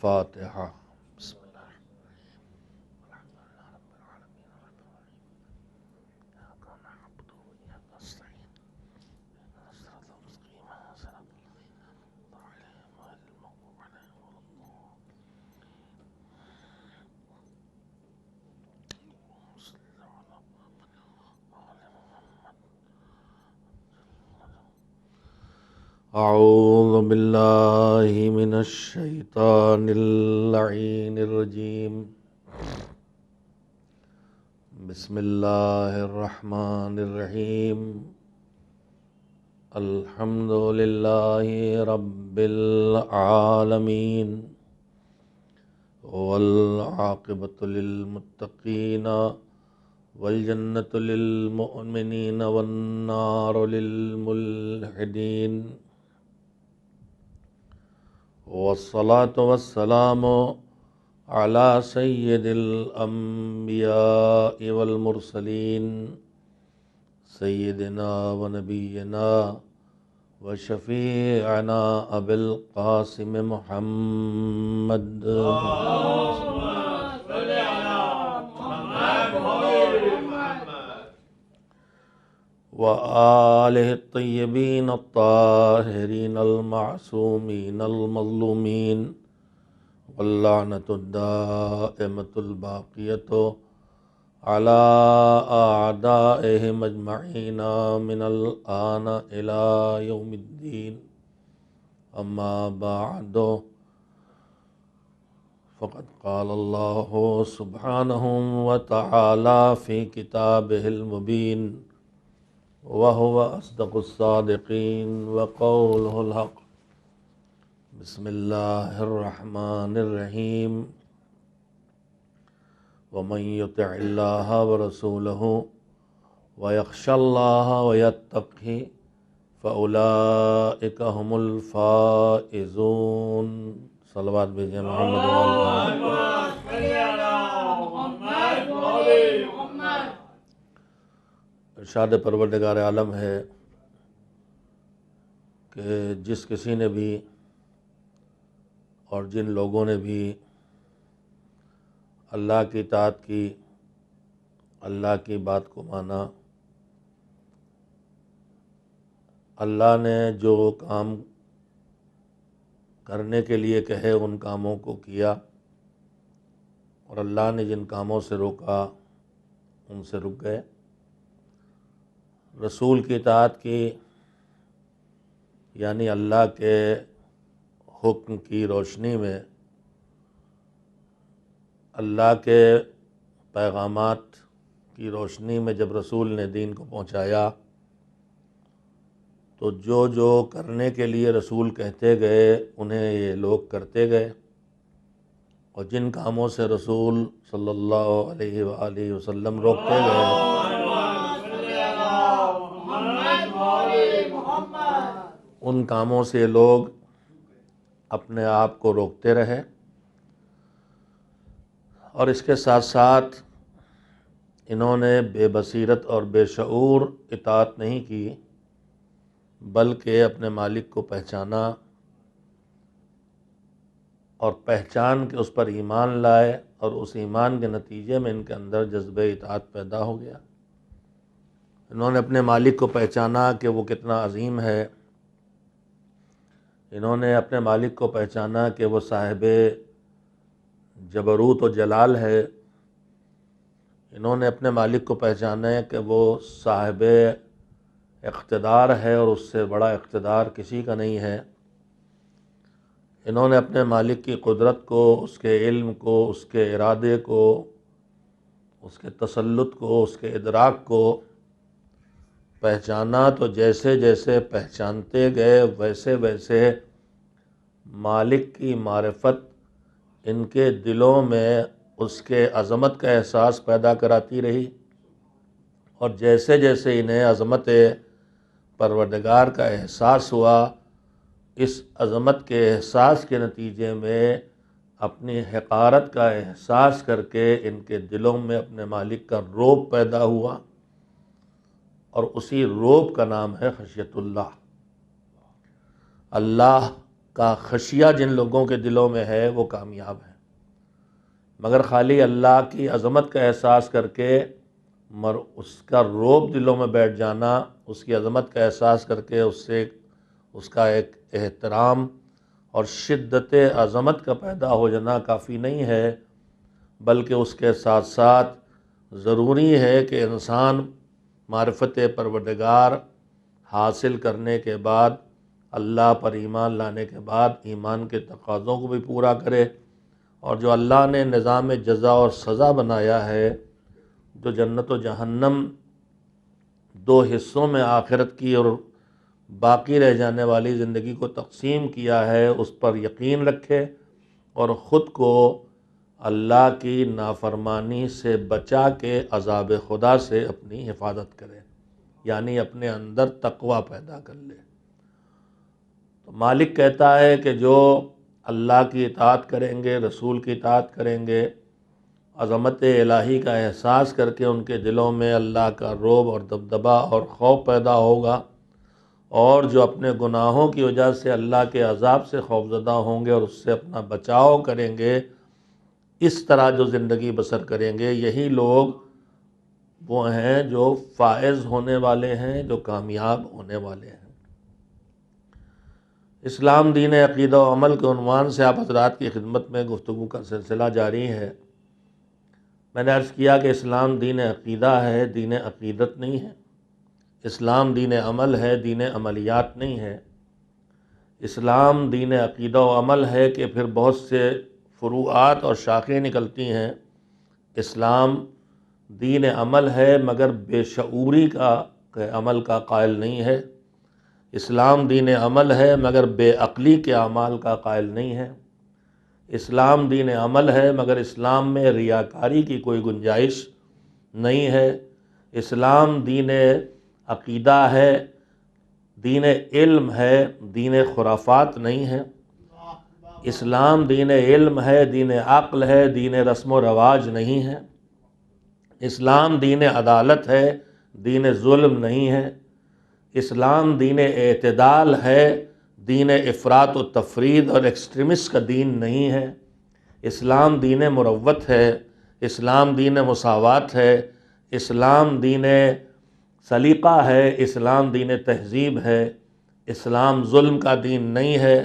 الفاتحہ۔ بسم اللہ الحمد للہ رب العالمین الرحمن الرحیم ایاک نعبد و ایاک نستعین اهدنا الصراط المستقیم صراط الذین انعمت علیہم غیر المغضوب علیہم ولا الضالین۔ صلی اللہ علی محمد وعلی محمد۔ اعوذ باللہ من الشیطان اللعین الرجیم۔ بسم اللہ الرحمن الرحیم۔ الحمد للہ رب العالمین والعاقبۃ للمتقین والجنۃ للمؤمنین والنار للملحدین، والصلاة والسلام على سید الانبیاء والمرسلین سیدنا ونبینا وشفیعنا ابی القاسم محمد وآلہ الطیبین الطاہرین المعصومین المظلومین، واللعنۃ الدائمۃ الباقیۃ علی اعدائہم اجمعین من الآن الی یوم الدین۔ اما بعد، فقد قال اللہ سبحانہ وتعالی فی کتابہ المبین، وهو أصدق الصادقين وقوله الحق۔ بسم الله الرحمن الرحيم۔ ومن يطع الله ورسوله ويخشى الله ويتقه فأولئك هم الفائزون۔ صلوات بھیجیں محمد ارشاد پروردگار عالم ہے کہ جس کسی نے بھی اور جن لوگوں نے بھی اللہ کی اطاعت کی، اللہ کی بات کو مانا، اللہ نے جو کام کرنے کے لیے کہے ان کاموں کو کیا، اور اللہ نے جن کاموں سے روکا ان سے رک گئے، رسول کی اطاعت کی، یعنی اللہ کے حکم کی روشنی میں اللہ کے پیغامات کی روشنی میں جب رسول نے دین کو پہنچایا تو جو جو کرنے کے لیے رسول کہتے گئے انہیں یہ لوگ کرتے گئے، اور جن کاموں سے رسول صلی اللہ علیہ وآلہ وسلم روکتے گئے ان کاموں سے لوگ اپنے آپ کو روکتے رہے، اور اس کے ساتھ ساتھ انہوں نے بے بصیرت اور بے شعور اطاعت نہیں کی، بلکہ اپنے مالک کو پہچانا اور پہچان کے اس پر ایمان لائے، اور اس ایمان کے نتیجے میں ان کے اندر جذبہ اطاعت پیدا ہو گیا۔ انہوں نے اپنے مالک کو پہچانا کہ وہ کتنا عظیم ہے، انہوں نے اپنے مالک کو پہچانا کہ وہ صاحب جبروت و جلال ہے، انہوں نے اپنے مالک کو پہچانا کہ وہ صاحب اقتدار ہے اور اس سے بڑا اقتدار کسی کا نہیں ہے، انہوں نے اپنے مالک کی قدرت کو، اس کے علم کو، اس کے ارادے کو، اس کے تسلط کو، اس کے ادراک کو پہچانا، تو جیسے جیسے پہچانتے گئے ویسے ویسے مالک کی معرفت ان کے دلوں میں اس کے عظمت کا احساس پیدا کراتی رہی، اور جیسے جیسے انہیں عظمت پروردگار کا احساس ہوا، اس عظمت کے احساس کے نتیجے میں اپنی حقارت کا احساس کر کے ان کے دلوں میں اپنے مالک کا رعب پیدا ہوا، اور اسی رعب کا نام ہے خشیت اللہ۔ اللہ کا خشیہ جن لوگوں کے دلوں میں ہے وہ کامیاب ہیں، مگر خالی اللہ کی عظمت کا احساس کر کے اس کا رعب دلوں میں بیٹھ جانا، اس کی عظمت کا احساس کر کے اس کا ایک احترام اور شدت عظمت کا پیدا ہو جانا کافی نہیں ہے، بلکہ اس کے ساتھ ساتھ ضروری ہے کہ انسان معرفت پروردگار حاصل کرنے کے بعد، اللہ پر ایمان لانے کے بعد ایمان کے تقاضوں کو بھی پورا کرے، اور جو اللہ نے نظام جزا اور سزا بنایا ہے، جو جنت و جہنم دو حصوں میں آخرت کی اور باقی رہ جانے والی زندگی کو تقسیم کیا ہے، اس پر یقین رکھے اور خود کو اللہ کی نافرمانی سے بچا کے عذاب خدا سے اپنی حفاظت کرے، یعنی اپنے اندر تقوی پیدا کر لے۔ تو مالک کہتا ہے کہ جو اللہ کی اطاعت کریں گے، رسول کی اطاعت کریں گے، عظمت الہی کا احساس کر کے ان کے دلوں میں اللہ کا رعب اور دبدبہ اور خوف پیدا ہوگا، اور جو اپنے گناہوں کی وجہ سے اللہ کے عذاب سے خوفزدہ ہوں گے اور اس سے اپنا بچاؤ کریں گے، اس طرح جو زندگی بسر کریں گے، یہی لوگ وہ ہیں جو فائز ہونے والے ہیں، جو کامیاب ہونے والے ہیں۔ اسلام دین عقیدہ و عمل کے عنوان سے آپ حضرات کی خدمت میں گفتگو کا سلسلہ جاری ہے۔ میں نے عرض کیا کہ اسلام دین عقیدہ ہے، دین عقیدت نہیں ہے۔ اسلام دین عمل ہے، دین عملیات نہیں ہے۔ اسلام دین عقیدہ و عمل ہے کہ پھر بہت سے فروعات اور شاخیں نکلتی ہیں۔ اسلام دین عمل ہے مگر بے شعوری کا عمل کا قائل نہیں ہے۔ اسلام دین عمل ہے مگر بے عقلی کے اعمال کا قائل نہیں ہے۔ اسلام دین عمل ہے مگر اسلام میں ریاکاری کی کوئی گنجائش نہیں ہے۔ اسلام دین عقیدہ ہے، دین علم ہے، دین خرافات نہیں ہے۔ اسلام دین علم ہے، دین عقل ہے، دین رسم و رواج نہیں ہے۔ اسلام دین عدالت ہے، دین ظلم نہیں ہے۔ اسلام دین اعتدال ہے، دین افراط و تفرید اور ایکسٹریمسٹ کا دین نہیں ہے۔ اسلام دین مروت ہے، اسلام دین مساوات ہے، اسلام دین سلیقہ ہے، اسلام دین تہذیب ہے۔ اسلام ظلم کا دین نہیں ہے،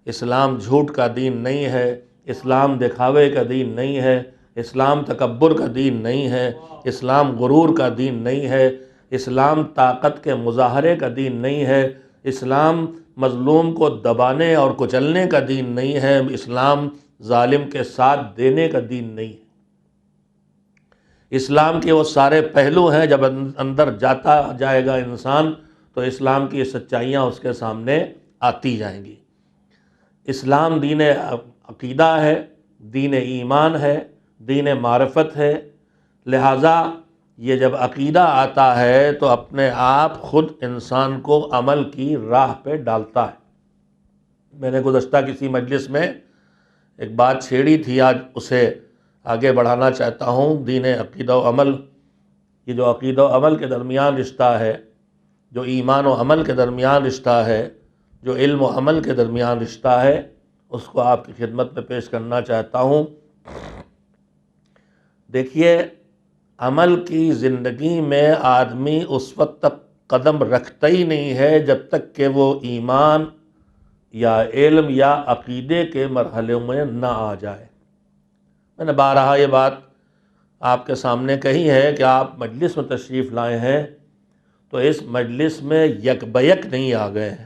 اسلام جھوٹ کا دین نہیں ہے، اسلام دکھاوے کا دین نہیں ہے، اسلام تکبر کا دین نہیں ہے، اسلام غرور کا دین نہیں ہے، اسلام طاقت کے مظاہرے کا دین نہیں ہے، اسلام مظلوم کو دبانے اور کچلنے کا دین نہیں ہے، اسلام ظالم کے ساتھ دینے کا دین نہیں ہے۔ اسلام کے وہ سارے پہلو ہیں، جب اندر جاتا جائے گا انسان تو اسلام کی سچائیاں اس کے سامنے آتی جائیں گی۔ اسلام دین عقیدہ ہے، دین ایمان ہے، دین معرفت ہے، لہٰذا یہ جب عقیدہ آتا ہے تو اپنے آپ خود انسان کو عمل کی راہ پہ ڈالتا ہے۔ میں نے گزشتہ کسی مجلس میں ایک بات چھیڑی تھی، آج اسے آگے بڑھانا چاہتا ہوں۔ دین عقیدہ و عمل، یہ جو عقیدہ و عمل کے درمیان رشتہ ہے، جو ایمان و عمل کے درمیان رشتہ ہے، جو علم و عمل کے درمیان رشتہ ہے، اس کو آپ کی خدمت میں پیش کرنا چاہتا ہوں۔ دیکھیے، عمل کی زندگی میں آدمی اس وقت تک قدم رکھتا ہی نہیں ہے جب تک کہ وہ ایمان یا علم یا عقیدے کے مرحلے میں نہ آ جائے۔ میں نے بارہا یہ بات آپ کے سامنے کہی ہے کہ آپ مجلس میں تشریف لائے ہیں تو اس مجلس میں یک بیک نہیں آ گئے ہیں،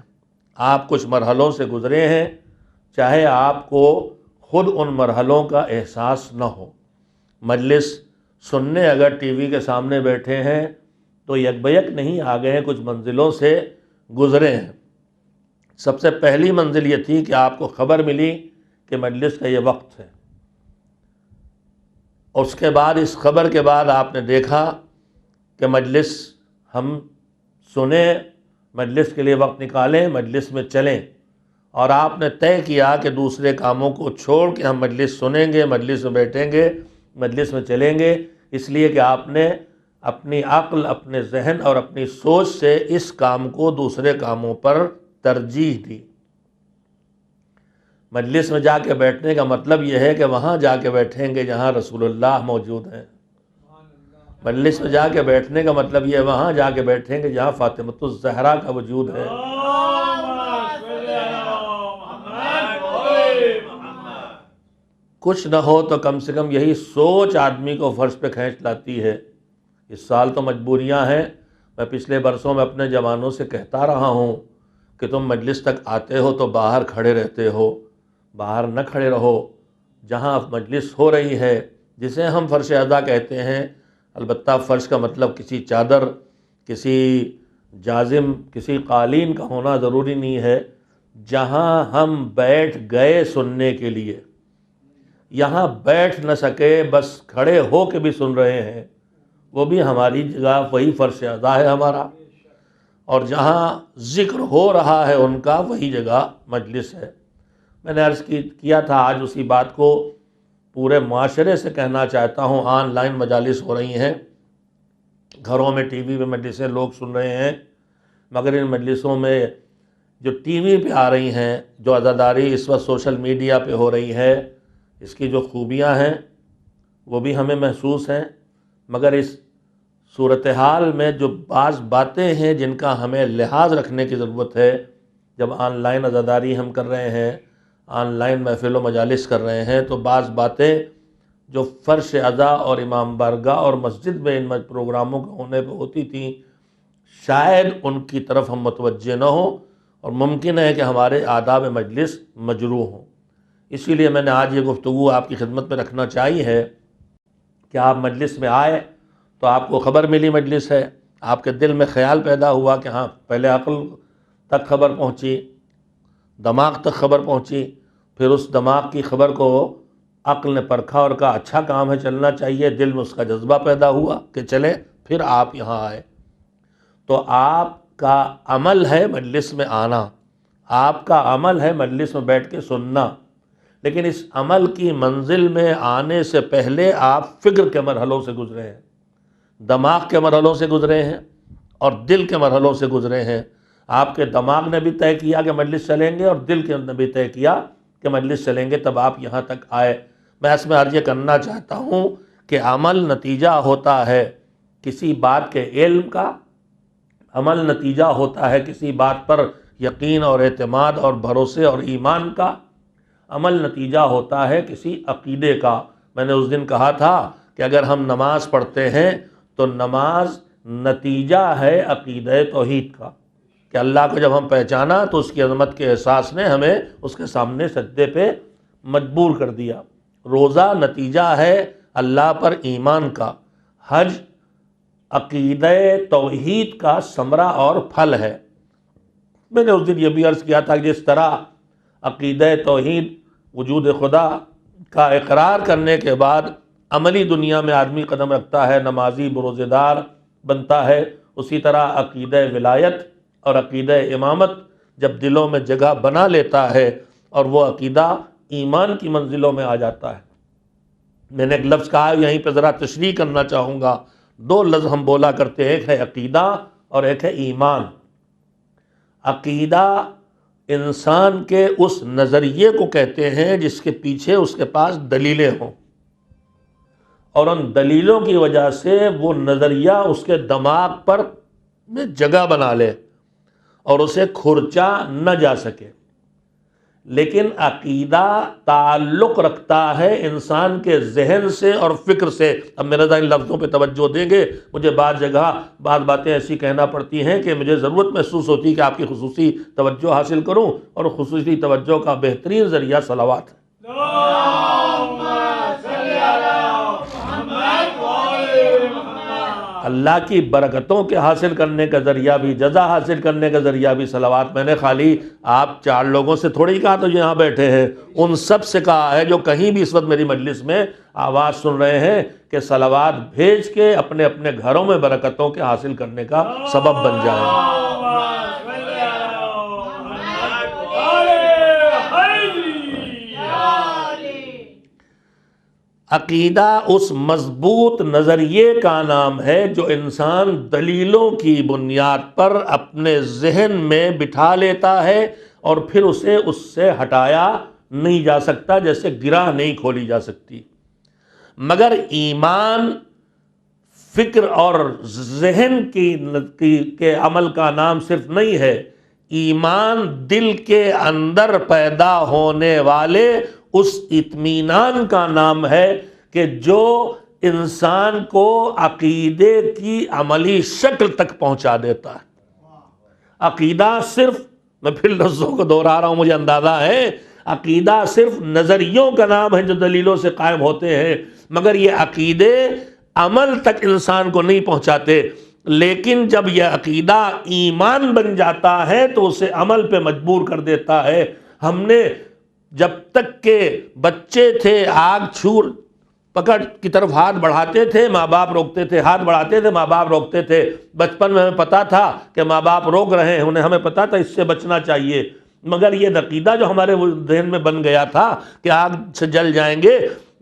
آپ کچھ مرحلوں سے گزرے ہیں، چاہے آپ کو خود ان مرحلوں کا احساس نہ ہو۔ مجلس سننے اگر ٹی وی کے سامنے بیٹھے ہیں تو یک بیک نہیں آ گئے ہیں، کچھ منزلوں سے گزرے ہیں۔ سب سے پہلی منزل یہ تھی کہ آپ کو خبر ملی کہ مجلس کا یہ وقت ہے، اور اس کے بعد اس خبر کے بعد آپ نے دیکھا کہ مجلس ہم سنیں، مجلس کے لیے وقت نکالیں، مجلس میں چلیں، اور آپ نے طے کیا کہ دوسرے کاموں کو چھوڑ کے ہم مجلس سنیں گے، مجلس میں بیٹھیں گے، مجلس میں چلیں گے، اس لیے کہ آپ نے اپنی عقل، اپنے ذہن اور اپنی سوچ سے اس کام کو دوسرے کاموں پر ترجیح دی۔ مجلس میں جا کے بیٹھنے کا مطلب یہ ہے کہ وہاں جا کے بیٹھیں گے جہاں رسول اللہ موجود ہیں. مجلس میں جا کے بیٹھنے کا مطلب یہ ہے وہاں جا کے بیٹھیں گے جہاں فاطمۃ الزہرا کا وجود ہے. کچھ نہ ہو تو کم سے کم یہی سوچ آدمی کو فرش پہ کھینچ لاتی ہے. اس سال تو مجبوریاں ہیں. میں پچھلے برسوں میں اپنے جوانوں سے کہتا رہا ہوں کہ تم مجلس تک آتے ہو تو باہر کھڑے رہتے ہو. باہر نہ کھڑے رہو. جہاں مجلس ہو رہی ہے جسے ہم فرش اعضا کہتے ہیں، البتہ فرش کا مطلب کسی چادر، کسی جازم، کسی قالین کا ہونا ضروری نہیں ہے. جہاں ہم بیٹھ گئے سننے کے لیے، یہاں بیٹھ نہ سکے بس کھڑے ہو کے بھی سن رہے ہیں، وہ بھی ہماری جگہ وہی فرش اعضا ہے ہمارا. اور جہاں ذکر ہو رہا ہے ان کا وہی جگہ مجلس ہے. میں نے عرض کیا تھا، آج اسی بات کو پورے معاشرے سے کہنا چاہتا ہوں. آن لائن مجالس ہو رہی ہیں، گھروں میں ٹی وی پہ مجلسیں لوگ سن رہے ہیں، مگر ان مجلسوں میں جو ٹی وی پہ آ رہی ہیں، جو عزاداری اس وقت سوشل میڈیا پہ ہو رہی ہے، اس کی جو خوبیاں ہیں وہ بھی ہمیں محسوس ہیں، مگر اس صورتحال میں جو بعض باتیں ہیں جن کا ہمیں لحاظ رکھنے کی ضرورت ہے. جب آن لائن عزاداری ہم کر رہے ہیں، آن لائن محفل و مجالس کر رہے ہیں، تو بعض باتیں جو فرش اعضا اور امام بارگاہ اور مسجد میں ان پروگراموں کے ہونے پہ ہوتی تھیں، شاید ان کی طرف ہم متوجہ نہ ہوں، اور ممکن ہے کہ ہمارے آداب مجلس مجروح ہوں. اسی لیے میں نے آج یہ گفتگو آپ کی خدمت میں رکھنا چاہی ہے کہ آپ مجلس میں آئے تو آپ کو خبر ملی مجلس ہے، آپ کے دل میں خیال پیدا ہوا کہ ہاں، پہلے عقل تک خبر پہنچی، دماغ تک خبر پہنچی، پھر اس دماغ کی خبر کو عقل نے پرکھا اور کہا اچھا کام ہے، چلنا چاہیے. دل میں اس کا جذبہ پیدا ہوا کہ چلے، پھر آپ یہاں آئے. تو آپ کا عمل ہے مجلس میں آنا، آپ کا عمل ہے مجلس میں بیٹھ کے سننا، لیکن اس عمل کی منزل میں آنے سے پہلے آپ فکر کے مرحلوں سے گزرے ہیں، دماغ کے مرحلوں سے گزرے ہیں اور دل کے مرحلوں سے گزرے ہیں. آپ کے دماغ نے بھی طے کیا کہ مجلس چلیں گے، اور دل کے نے بھی طے کیا کہ مجلس چلیں گے، تب آپ یہاں تک آئے. میں اس میں عرض یہ کرنا چاہتا ہوں کہ عمل نتیجہ ہوتا ہے کسی بات کے علم کا، عمل نتیجہ ہوتا ہے کسی بات پر یقین اور اعتماد اور بھروسے اور ایمان کا، عمل نتیجہ ہوتا ہے کسی عقیدے کا. میں نے اس دن کہا تھا کہ اگر ہم نماز پڑھتے ہیں تو نماز نتیجہ ہے عقیدہ توحید کا، کہ اللہ کو جب ہم پہچانا تو اس کی عظمت کے احساس نے ہمیں اس کے سامنے سجدے پہ مجبور کر دیا. روزہ نتیجہ ہے اللہ پر ایمان کا، حج عقیدہ توحید کا ثمرہ اور پھل ہے. میں نے اس دن یہ بھی عرض کیا تھا کہ جس طرح عقیدہ توحید وجود خدا کا اقرار کرنے کے بعد عملی دنیا میں آدمی قدم رکھتا ہے، نمازی روزہ دار بنتا ہے، اسی طرح عقیدہ ولایت اور عقیدہ امامت جب دلوں میں جگہ بنا لیتا ہے اور وہ عقیدہ ایمان کی منزلوں میں آ جاتا ہے. میں نے ایک لفظ کہا ہے، یہیں پہ ذرا تشریح کرنا چاہوں گا. 2 لفظ ہم بولا کرتے ہیں، ایک ہے عقیدہ اور ایک ہے ایمان. عقیدہ انسان کے اس نظریے کو کہتے ہیں جس کے پیچھے اس کے پاس دلیلیں ہوں، اور ان دلیلوں کی وجہ سے وہ نظریہ اس کے دماغ پر میں جگہ بنا لے اور اسے کھرچا نہ جا سکے. لیکن عقیدہ تعلق رکھتا ہے انسان کے ذہن سے اور فکر سے. اب میرا ذہن لفظوں پہ توجہ دیں گے، مجھے بعض جگہ بعض باتیں ایسی کہنا پڑتی ہیں کہ مجھے ضرورت محسوس ہوتی ہے کہ آپ کی خصوصی توجہ حاصل کروں، اور خصوصی توجہ کا بہترین ذریعہ صلوات ہے. اللہ کی برکتوں کے حاصل کرنے کا ذریعہ بھی، جزا حاصل کرنے کا ذریعہ بھی صلوات. میں نے خالی آپ 4 لوگوں سے تھوڑی کہا تو یہاں بیٹھے ہیں، ان سب سے کہا ہے جو کہیں بھی اس وقت میری مجلس میں آواز سن رہے ہیں کہ صلوات بھیج کے اپنے اپنے گھروں میں برکتوں کے حاصل کرنے کا سبب بن جائیں. عقیدہ اس مضبوط نظریے کا نام ہے جو انسان دلیلوں کی بنیاد پر اپنے ذہن میں بٹھا لیتا ہے اور پھر اسے اس سے ہٹایا نہیں جا سکتا، جیسے گرہ نہیں کھولی جا سکتی۔ مگر ایمان فکر اور ذہن کے عمل کا نام صرف نہیں ہے، ایمان دل کے اندر پیدا ہونے والے اس اطمینان کا نام ہے کہ جو انسان کو عقیدے کی عملی شکل تک پہنچا دیتا ہے۔ عقیدہ صرف، میں پھر لفظوں کو دہرا رہا ہوں، مجھے اندازہ ہے، عقیدہ صرف نظریوں کا نام ہے جو دلیلوں سے قائم ہوتے ہیں، مگر یہ عقیدے عمل تک انسان کو نہیں پہنچاتے۔ لیکن جب یہ عقیدہ ایمان بن جاتا ہے تو اسے عمل پہ مجبور کر دیتا ہے۔ ہم نے جب تک کہ بچے تھے آگ چھور پکڑ کی طرف ہاتھ بڑھاتے تھے، ماں باپ روکتے تھے، ہاتھ بڑھاتے تھے، ماں باپ روکتے تھے۔ بچپن میں ہمیں پتا تھا کہ ماں باپ روک رہے ہیں، ہمیں پتا تھا اس سے بچنا چاہیے، مگر یہ عقیدہ جو ہمارے ذہن میں بن گیا تھا کہ آگ سے جل جائیں گے،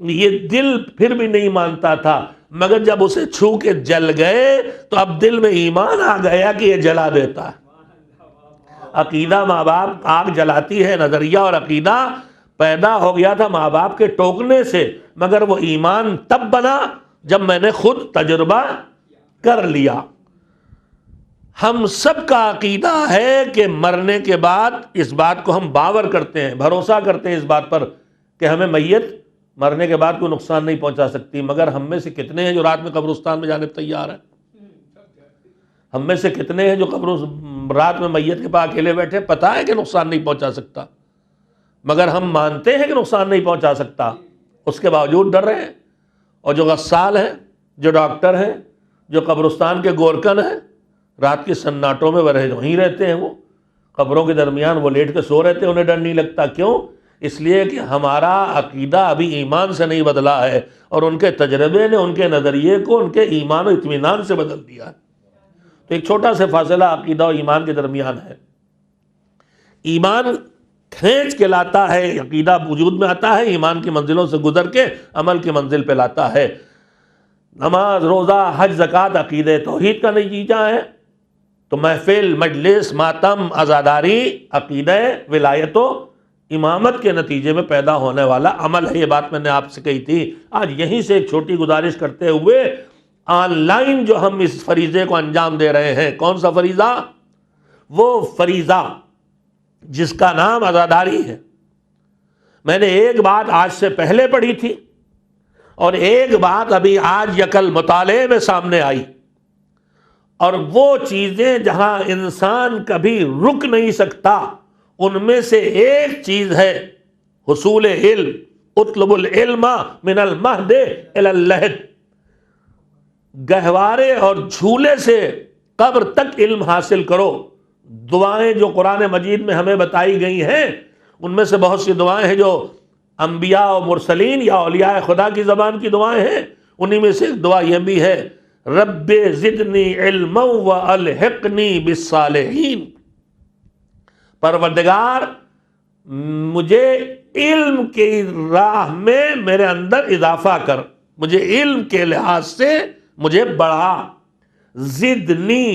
یہ دل پھر بھی نہیں مانتا تھا، مگر جب اسے چھو کے جل گئے تو اب دل میں ایمان آ گیا کہ یہ جلا دیتا ہے۔ عقیدہ ماں باپ آگ جلاتی ہے، نظریہ اور عقیدہ پیدا ہو گیا تھا ماں باپ کے ٹوکنے سے، مگر وہ ایمان تب بنا جب میں نے خود تجربہ کر لیا۔ ہم سب کا عقیدہ ہے کہ مرنے کے بعد، اس بات کو ہم باور کرتے ہیں، بھروسہ کرتے ہیں اس بات پر کہ ہمیں میت مرنے کے بعد کوئی نقصان نہیں پہنچا سکتی، مگر ہم میں سے کتنے ہیں جو رات میں قبرستان میں جانے پر تیار ہیں؟ ہم میں سے کتنے ہیں جو رات میں میت کے پاس اکیلے بیٹھے، پتہ ہے کہ نقصان نہیں پہنچا سکتا، مگر ہم مانتے ہیں کہ نقصان نہیں پہنچا سکتا، اس کے باوجود ڈر رہے ہیں۔ اور جو غسال ہیں، جو ڈاکٹر ہیں، جو قبرستان کے گورکن ہیں، رات کے سناٹوں میں وہیں رہتے ہیں، وہ قبروں کے درمیان وہ لیٹ کے سو رہتے ہیں، انہیں ڈر نہیں لگتا۔ کیوں؟ اس لیے کہ ہمارا عقیدہ ابھی ایمان سے نہیں بدلا ہے، اور ان کے تجربے نے ان کے نظریے کو ان کے ایمان و اطمینان سے بدل دیا ہے۔ تو ایک چھوٹا سا فاصلہ عقیدہ و ایمان کے درمیان ہے۔ ایمان کھینچ کے لاتا ہے، عقیدہ وجود میں آتا ہے، ایمان کی منزلوں سے گزر کے عمل کی منزل پہ لاتا ہے۔ نماز، روزہ، حج، زکوٰۃ عقیدہ توحید کا نتیجہ ہے، تو محفل، مجلس، ماتم، عزاداری عقیدہ ولایت و امامت کے نتیجے میں پیدا ہونے والا عمل ہے۔ یہ بات میں نے آپ سے کہی تھی۔ آج یہیں سے ایک چھوٹی گزارش کرتے ہوئے، آن لائن جو ہم اس فریضے کو انجام دے رہے ہیں، کون سا فریضہ؟ وہ فریضہ جس کا نام عزاداری ہے۔ میں نے ایک بات آج سے پہلے پڑھی تھی، اور ایک بات ابھی آج یکل مطالعے میں سامنے آئی، اور وہ چیزیں جہاں انسان کبھی رک نہیں سکتا، ان میں سے ایک چیز ہے حصول علم۔ اطلب العلم من المہد الی اللحد، گہوارے اور جھولے سے قبر تک علم حاصل کرو۔ دعائیں جو قرآن مجید میں ہمیں بتائی گئی ہیں، ان میں سے بہت سی دعائیں ہیں جو انبیاء و مرسلین یا اولیاء خدا کی زبان کی دعائیں ہیں۔ انہی میں سے ایک دعا یہ بھی ہے، رب زدنی علما والحقنی بالصالحین، پروردگار مجھے علم کی راہ میں میرے اندر اضافہ کر، مجھے علم کے لحاظ سے مجھے بڑھا، زدنی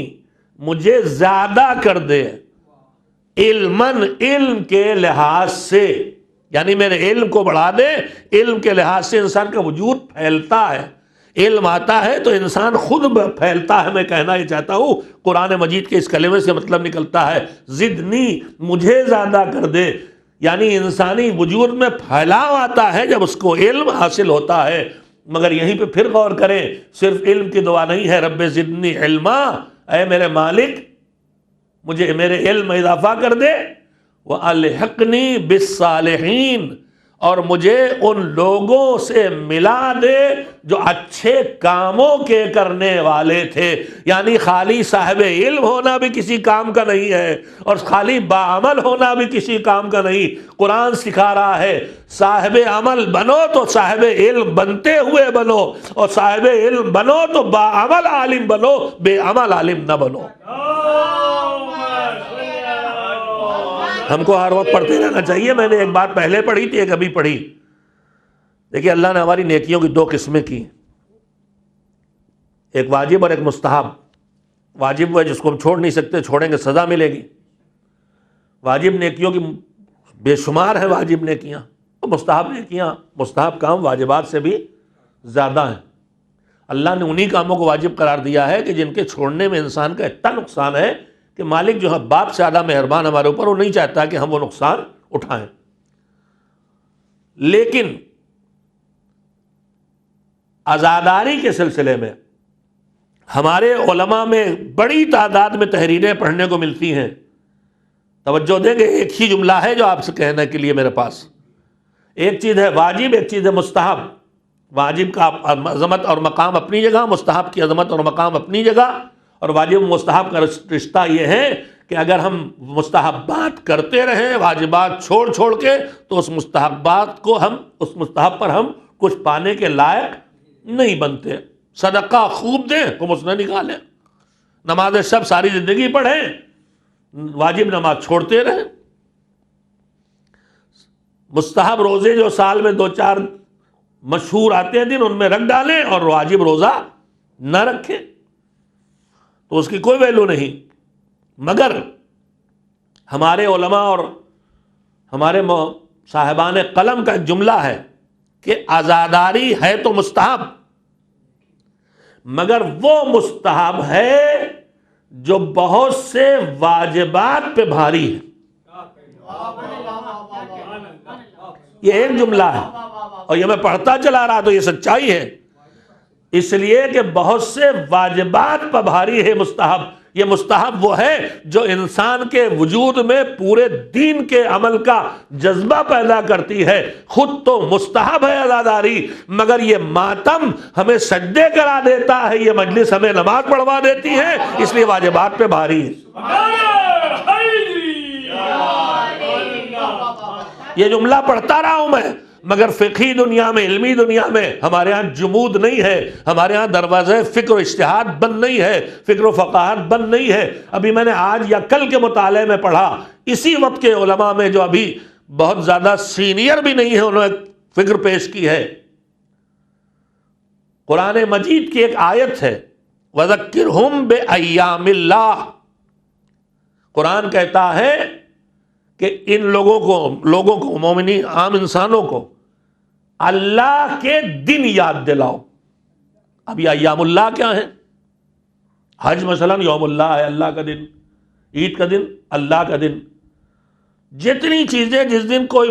مجھے زیادہ کر دے، علماً علم کے لحاظ سے، یعنی میرے علم کو بڑھا دے۔ علم کے لحاظ سے انسان کا وجود پھیلتا ہے، علم آتا ہے تو انسان خود پھیلتا ہے۔ میں کہنا یہ چاہتا ہوں، قرآن مجید کے اس کلمے سے مطلب نکلتا ہے زدنی، مجھے زیادہ کر دے، یعنی انسانی وجود میں پھیلاؤ آتا ہے جب اس کو علم حاصل ہوتا ہے۔ مگر یہیں پہ پھر غور کریں، صرف علم کی دعا نہیں ہے، رب زدنی علما، اے میرے مالک مجھے میرے علم میں اضافہ کر دے، وَأَلْحِقْنِي بِالصَّالِحِينَ، اور مجھے ان لوگوں سے ملا دے جو اچھے کاموں کے کرنے والے تھے۔ یعنی خالی صاحب علم ہونا بھی کسی کام کا نہیں ہے، اور خالی باعمل ہونا بھی کسی کام کا نہیں۔ قرآن سکھا رہا ہے صاحب عمل بنو تو صاحب علم بنتے ہوئے بنو، اور صاحب علم بنو تو باعمل عالم بنو، بے عمل عالم نہ بنو۔ ہم کو ہر وقت پڑھتے رہنا چاہیے۔ میں نے ایک بات پہلے پڑھی تھی، ایک ابھی پڑھی۔ دیکھیے اللہ نے ہماری نیکیوں کی دو قسمیں کی، ایک واجب اور ایک مستحب۔ واجب وہ ہے جس کو ہم چھوڑ نہیں سکتے، چھوڑیں گے سزا ملے گی۔ واجب نیکیوں کی بے شمار ہیں واجب نیکیاں، اور مستحب نیکیاں، مستحب کام واجبات سے بھی زیادہ ہیں۔ اللہ نے انہی کاموں کو واجب قرار دیا ہے کہ جن کے چھوڑنے میں انسان کا اتنا نقصان ہے کہ مالک جو ہے باپ سے زیادہ مہربان ہمارے اوپر، وہ نہیں چاہتا کہ ہم وہ نقصان اٹھائیں۔ لیکن عزاداری کے سلسلے میں ہمارے علماء میں بڑی تعداد میں تحریریں پڑھنے کو ملتی ہیں۔ توجہ دیں گے، ایک ہی جملہ ہے جو آپ سے کہنے کے لیے میرے پاس۔ ایک چیز ہے واجب، ایک چیز ہے مستحب۔ واجب کا عظمت اور مقام اپنی جگہ، مستحب کی عظمت اور مقام اپنی جگہ۔ اور واجب و مستحب کا رشتہ یہ ہے کہ اگر ہم مستحبات کرتے رہیں واجبات چھوڑ کے، تو اس مستحبات کو اس مستحب پر ہم کچھ پانے کے لائق نہیں بنتے۔ صدقہ خوب دیں، خمس نہ نکالیں، نماز شب ساری زندگی پڑھیں، واجب نماز چھوڑتے رہیں، مستحب روزے جو سال میں 2-4 مشہور آتے ہیں دن ان میں رکھ ڈالیں، اور واجب روزہ نہ رکھیں، تو اس کی کوئی ویلو نہیں۔ مگر ہمارے علماء اور ہمارے صاحبان قلم کا ایک جملہ ہے کہ عزاداری ہے تو مستحب، مگر وہ مستحب ہے جو بہت سے واجبات پہ بھاری ہے۔ یہ ایک جملہ ہے، اور یہ میں پڑھتا چلا رہا تو یہ سچائی ہے، اس لیے کہ بہت سے واجبات پہ بھاری ہے مستحب۔ یہ مستحب وہ ہے جو انسان کے وجود میں پورے دین کے عمل کا جذبہ پیدا کرتی ہے۔ خود تو مستحب ہے عزاداری، مگر یہ ماتم ہمیں سجدے کرا دیتا ہے، یہ مجلس ہمیں نماز پڑھوا دیتی ہے، اس لیے واجبات پہ بھاری ہے۔ یہ جملہ پڑھتا رہا ہوں میں، مگر فقہی دنیا میں، علمی دنیا میں ہمارے ہاں جمود نہیں ہے، ہمارے ہاں دروازے فکر و اجتہاد بند نہیں ہے، فکر و فقاہت بند نہیں ہے۔ ابھی میں نے آج یا کل کے مطالعے میں پڑھا، اسی وقت کے علماء میں جو ابھی بہت زیادہ سینئر بھی نہیں ہے، انہوں نے فکر پیش کی ہے۔ قرآن مجید کی ایک آیت ہے وَذَكِّرْهُمْ بِأَيَّامِ اللَّهِ، قرآن کہتا ہے کہ ان لوگوں کو مومنین عام انسانوں کو اللہ کے دن یاد دلاؤ۔ اب یہ ایام اللہ کیا ہیں؟ حج مثلا یوم اللہ ہے، اللہ کا دن، عید کا دن اللہ کا دن، جتنی چیزیں جس دن کوئی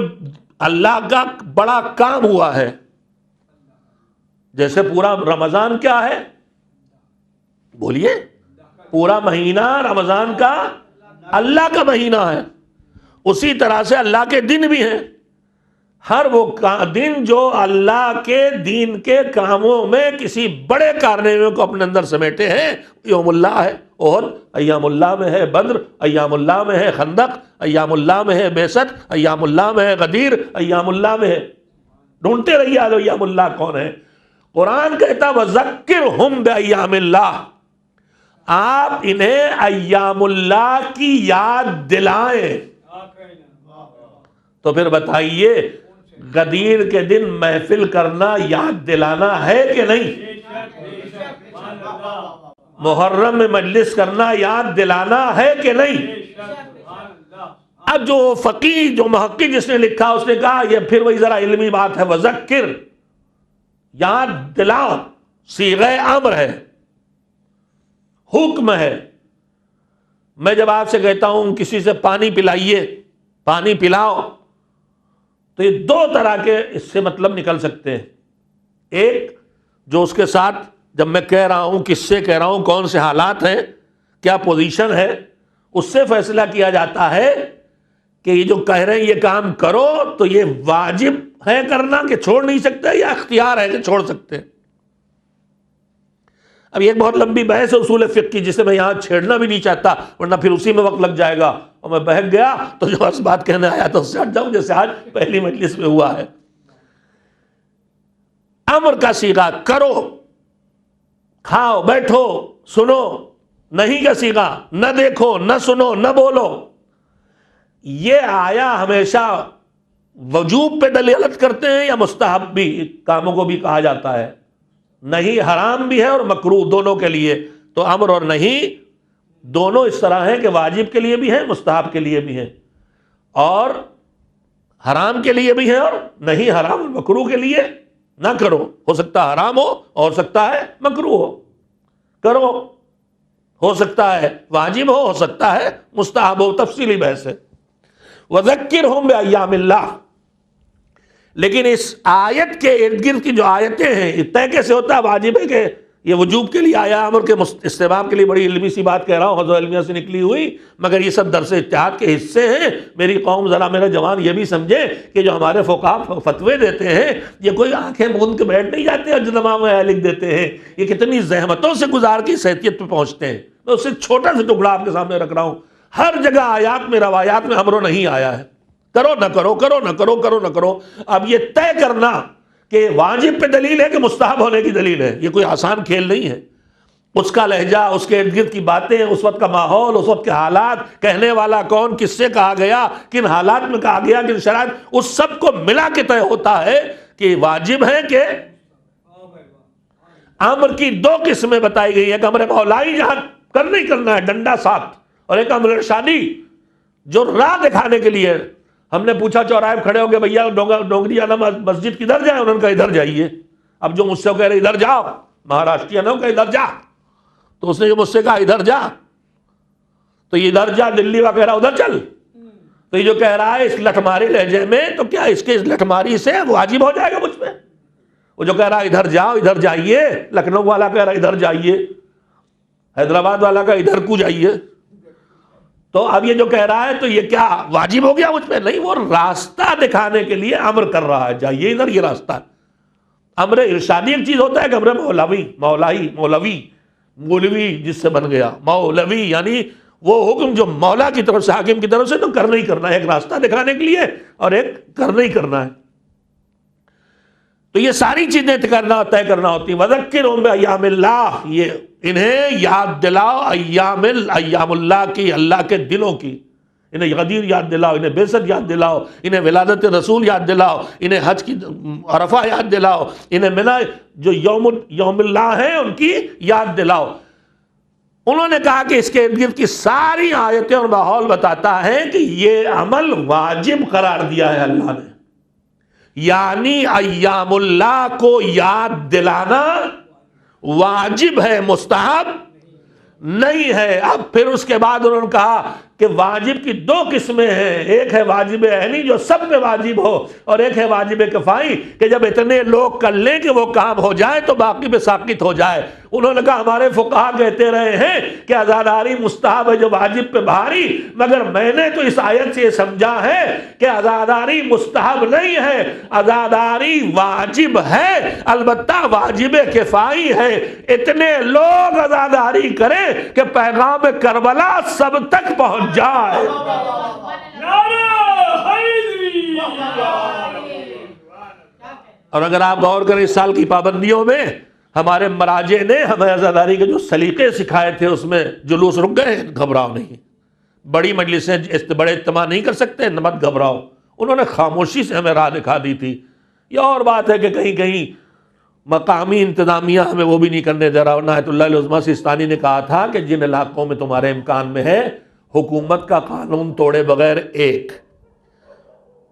اللہ کا بڑا کام ہوا ہے، جیسے پورا رمضان کیا ہے، بولیے، پورا مہینہ رمضان کا اللہ کا مہینہ ہے، اسی طرح سے اللہ کے دن بھی ہیں۔ ہر وہ دن جو اللہ کے دین کے کاموں میں کسی بڑے کارنامے کو اپنے اندر سمیٹے ہیں، یوم اللہ ہے۔ اور ایام اللہ میں ہے بدر، ایام اللہ میں ہے خندق، ایام اللہ میں ہے بعثت، ایام اللہ میں ہے غدیر، ایام اللہ میں ہے۔ ڈھونڈتے رہیے آج ایام اللہ کون ہے۔ قرآن کہتا وَذَكِّرْهُمْ بِأَيَّامِ اللَّهِ، آپ انہیں ایام اللہ کی یاد دلائیں۔ تو پھر بتائیے غدیر کے دن محفل کرنا یاد دلانا ہے کہ نہیں؟ محرم میں مجلس کرنا یاد دلانا ہے کہ نہیں؟ اب جو فقیہ، جو محقق جس نے لکھا، اس نے کہا یہ پھر وہی ذرا علمی بات ہے، وذکر، یاد دلاؤ، صیغہ امر ہے، حکم ہے۔ میں جب آپ سے کہتا ہوں کسی سے پانی پلائیے، پانی پلاؤ، تو یہ 2 طرح کے اس سے مطلب نکل سکتے ہیں۔ ایک جو اس کے ساتھ جب میں کہہ رہا ہوں، کس سے کہہ رہا ہوں، کون سے حالات ہیں، کیا پوزیشن ہے، اس سے فیصلہ کیا جاتا ہے کہ یہ جو کہہ رہے ہیں یہ کام کرو، تو یہ واجب ہے کرنا کہ چھوڑ نہیں سکتے، یا اختیار ہے کہ چھوڑ سکتے۔ اب یہ ایک بہت لمبی بحث ہے اصول فقہ کی، جسے میں یہاں چھیڑنا بھی نہیں چاہتا، ورنہ پھر اسی میں وقت لگ جائے گا، اور میں بہک گیا تو جو اس بات کہنے آیا تو اس سے ہٹ جاؤں، جیسے آج پہلی مجلس میں ہوا ہے۔ امر کا صیغہ کرو، کھاؤ، بیٹھو، سنو، نہیں کا صیغہ نہ دیکھو، نہ سنو، نہ بولو۔ یہ آیا ہمیشہ وجوب پہ دلالت کرتے ہیں یا مستحب بھی کاموں کو بھی کہا جاتا ہے؟ نہیں حرام بھی ہے اور مکروہ دونوں کے لیے، تو امر اور نہیں دونوں اس طرح ہیں کہ واجب کے لیے بھی ہیں، مستحب کے لیے بھی ہیں۔ اور حرام کے لیے بھی ہے اور نہیں حرام مکروہ کے لیے نہ کرو، ہو سکتا ہے حرام ہو سکتا ہے مکروہ ہو، کرو، ہو سکتا ہے واجب ہو سکتا ہے مستحب ہو، تفصیلی بحث ہے۔ وَذَكِّرْهُمْ بِأَيَّامِ اللَّهِ، لیکن اس آیت کے ارد گرد کی جو آیتیں ہیں یہ طے کیسے ہوتا ہے؟ واجب ہے کہ یہ وجوب کے لیے آیا، امر کے استحباب کے لیے، بڑی علمی سی بات کہہ رہا ہوں، حضرت علمیہ سے نکلی ہوئی، مگر یہ سب درس اجتہاد کے حصے ہیں۔ میری قوم ذرا میرا جوان یہ بھی سمجھے کہ جو ہمارے فقہا فتوے دیتے ہیں یہ کوئی آنکھیں موند کے بیٹھ نہیں جاتے اور جنما میں لکھ دیتے ہیں، یہ کتنی زحمتوں سے گزار کی صحتیت پہ پہنچتے ہیں۔ میں اس سے چھوٹا سا ٹکڑا آپ کے سامنے رکھ رہا ہوں، ہر جگہ آیات میں روایات میں امر نہیں آیا ہے، کرو نہ کرو، کرو نہ کرو، کرو نہ کرو۔ اب یہ طے کرنا کہ واجب پہ دلیل ہے کہ مستحب ہونے کی دلیل ہے، یہ کوئی آسان کھیل نہیں ہے۔ اس کا لہجہ، اس کے ارد گرد کی باتیں، اس وقت کا ماحول، اس وقت کے حالات، کہنے والا کون، کس سے کہا گیا، کن حالات میں کہا گیا، کن شرائط، اس سب کو ملا کے طے ہوتا ہے کہ واجب ہے کہ امر کی دو قسمیں بتائی گئی ہیں، ایک امر مولائی جہاں کرنا ہی کرنا ہے ڈنڈا ساتھ، اور ایک امر ارشادی جو راہ دکھانے کے لیے۔ ہم نے پوچھا چوراہے کھڑے ہو گئے بھیا ڈونگری آنا مسجد کدھر جائے؟ انہوں نے کہا ادھر جائیے۔ اب جو مجھ سے کہہ رہے ادھر جاؤ، مہاراشٹریہ نے کہا ادھر جا، تو اس نے جو مجھ سے کہا ادھر جا، تو یہ ادھر جا دلی وا کہہ رہا ادھر چل، تو یہ جو کہہ رہا ہے اس لٹھماری لہجے میں، تو کیا اس کے اس لٹھماری سے واجب ہو جائے گا مجھ پہ؟ وہ جو کہہ رہا ہے ادھر جاؤ، ادھر جائیے، لکھنؤ والا کہہ رہا ہے ادھر جائیے، حیدرآباد والا کا ادھر کو جائیے، تو اب یہ جو کہہ رہا ہے تو یہ کیا واجب ہو گیا مجھ پہ؟ نہیں، وہ راستہ دکھانے کے لیے امر کر رہا ہے، جائیے ادھر، یہ راستہ ہے۔ امر ارشادی ایک چیز ہوتا ہے کہ امر مولوی جس سے بن گیا مولوی، یعنی وہ حکم جو مولا کی طرف سے، حاکم کی طرف سے، تو کرنا ہی کرنا ہے، ایک راستہ دکھانے کے لیے اور ایک کرنا ہی کرنا ہے۔ تو یہ ساری چیزیں طے کرنا ہوتی ہیں۔ وَذَكِّرْهُمْ بِأَيَّامِ اللَّهِ، یہ انہیں یاد دلاؤ ایام اللہ کی، اللہ کے دنوں کی، انہیں غدیر یاد دلاؤ، انہیں بعثت یاد دلاؤ، انہیں ولادت رسول یاد دلاؤ، انہیں حج کی عرفہ یاد دلاؤ، انہیں منا جو یوم اللہ ہیں ان کی یاد دلاؤ۔ انہوں نے کہا کہ اس کے ارد گرد کی ساری آیتیں اور ماحول بتاتا ہے کہ یہ عمل واجب قرار دیا ہے اللہ نے، یعنی ایام اللہ کو یاد دلانا واجب ہے، مستحب نہیں ہے۔ اب پھر اس کے بعد انہوں نے کہا کہ واجب کی دو قسمیں ہیں، ایک ہے واجب عینی جو سب پہ واجب ہو، اور ایک ہے واجب کفائی کہ جب اتنے لوگ کر لیں کہ وہ کام ہو جائے تو باقی پہ ساقط ہو جائے۔ انہوں نے کہا ہمارے فقہا کہتے رہے ہیں کہ عزاداری مستحب ہے جو واجب پہ بھاری، مگر میں نے تو اس آیت سے یہ سمجھا ہے کہ عزاداری مستحب نہیں ہے، عزاداری واجب ہے، البتہ واجب کفائی ہے۔ اتنے لوگ عزاداری کریں کہ پیغام کربلا سب تک پہنچ جائے۔ اور اگر آپ غور کریں اس سال کی پابندیوں میں، ہمارے مراجع نے ہمیں عزاداری کے جو سلیقے سکھائے تھے اس میں جلوس رک گئے، گھبراؤ نہیں، بڑی مجلسیں بڑے اجتماع نہیں کر سکتے، مت گھبراؤ، انہوں نے خاموشی سے ہمیں راہ دکھا دی تھی۔ یہ اور بات ہے کہ کہیں کہیں مقامی انتظامیہ ہمیں وہ بھی نہیں کرنے دے رہا۔ نایت اللہ العظمیٰ سیستانی نے کہا تھا کہ جن علاقوں میں تمہارے امکان میں ہے حکومت کا قانون توڑے بغیر ایک،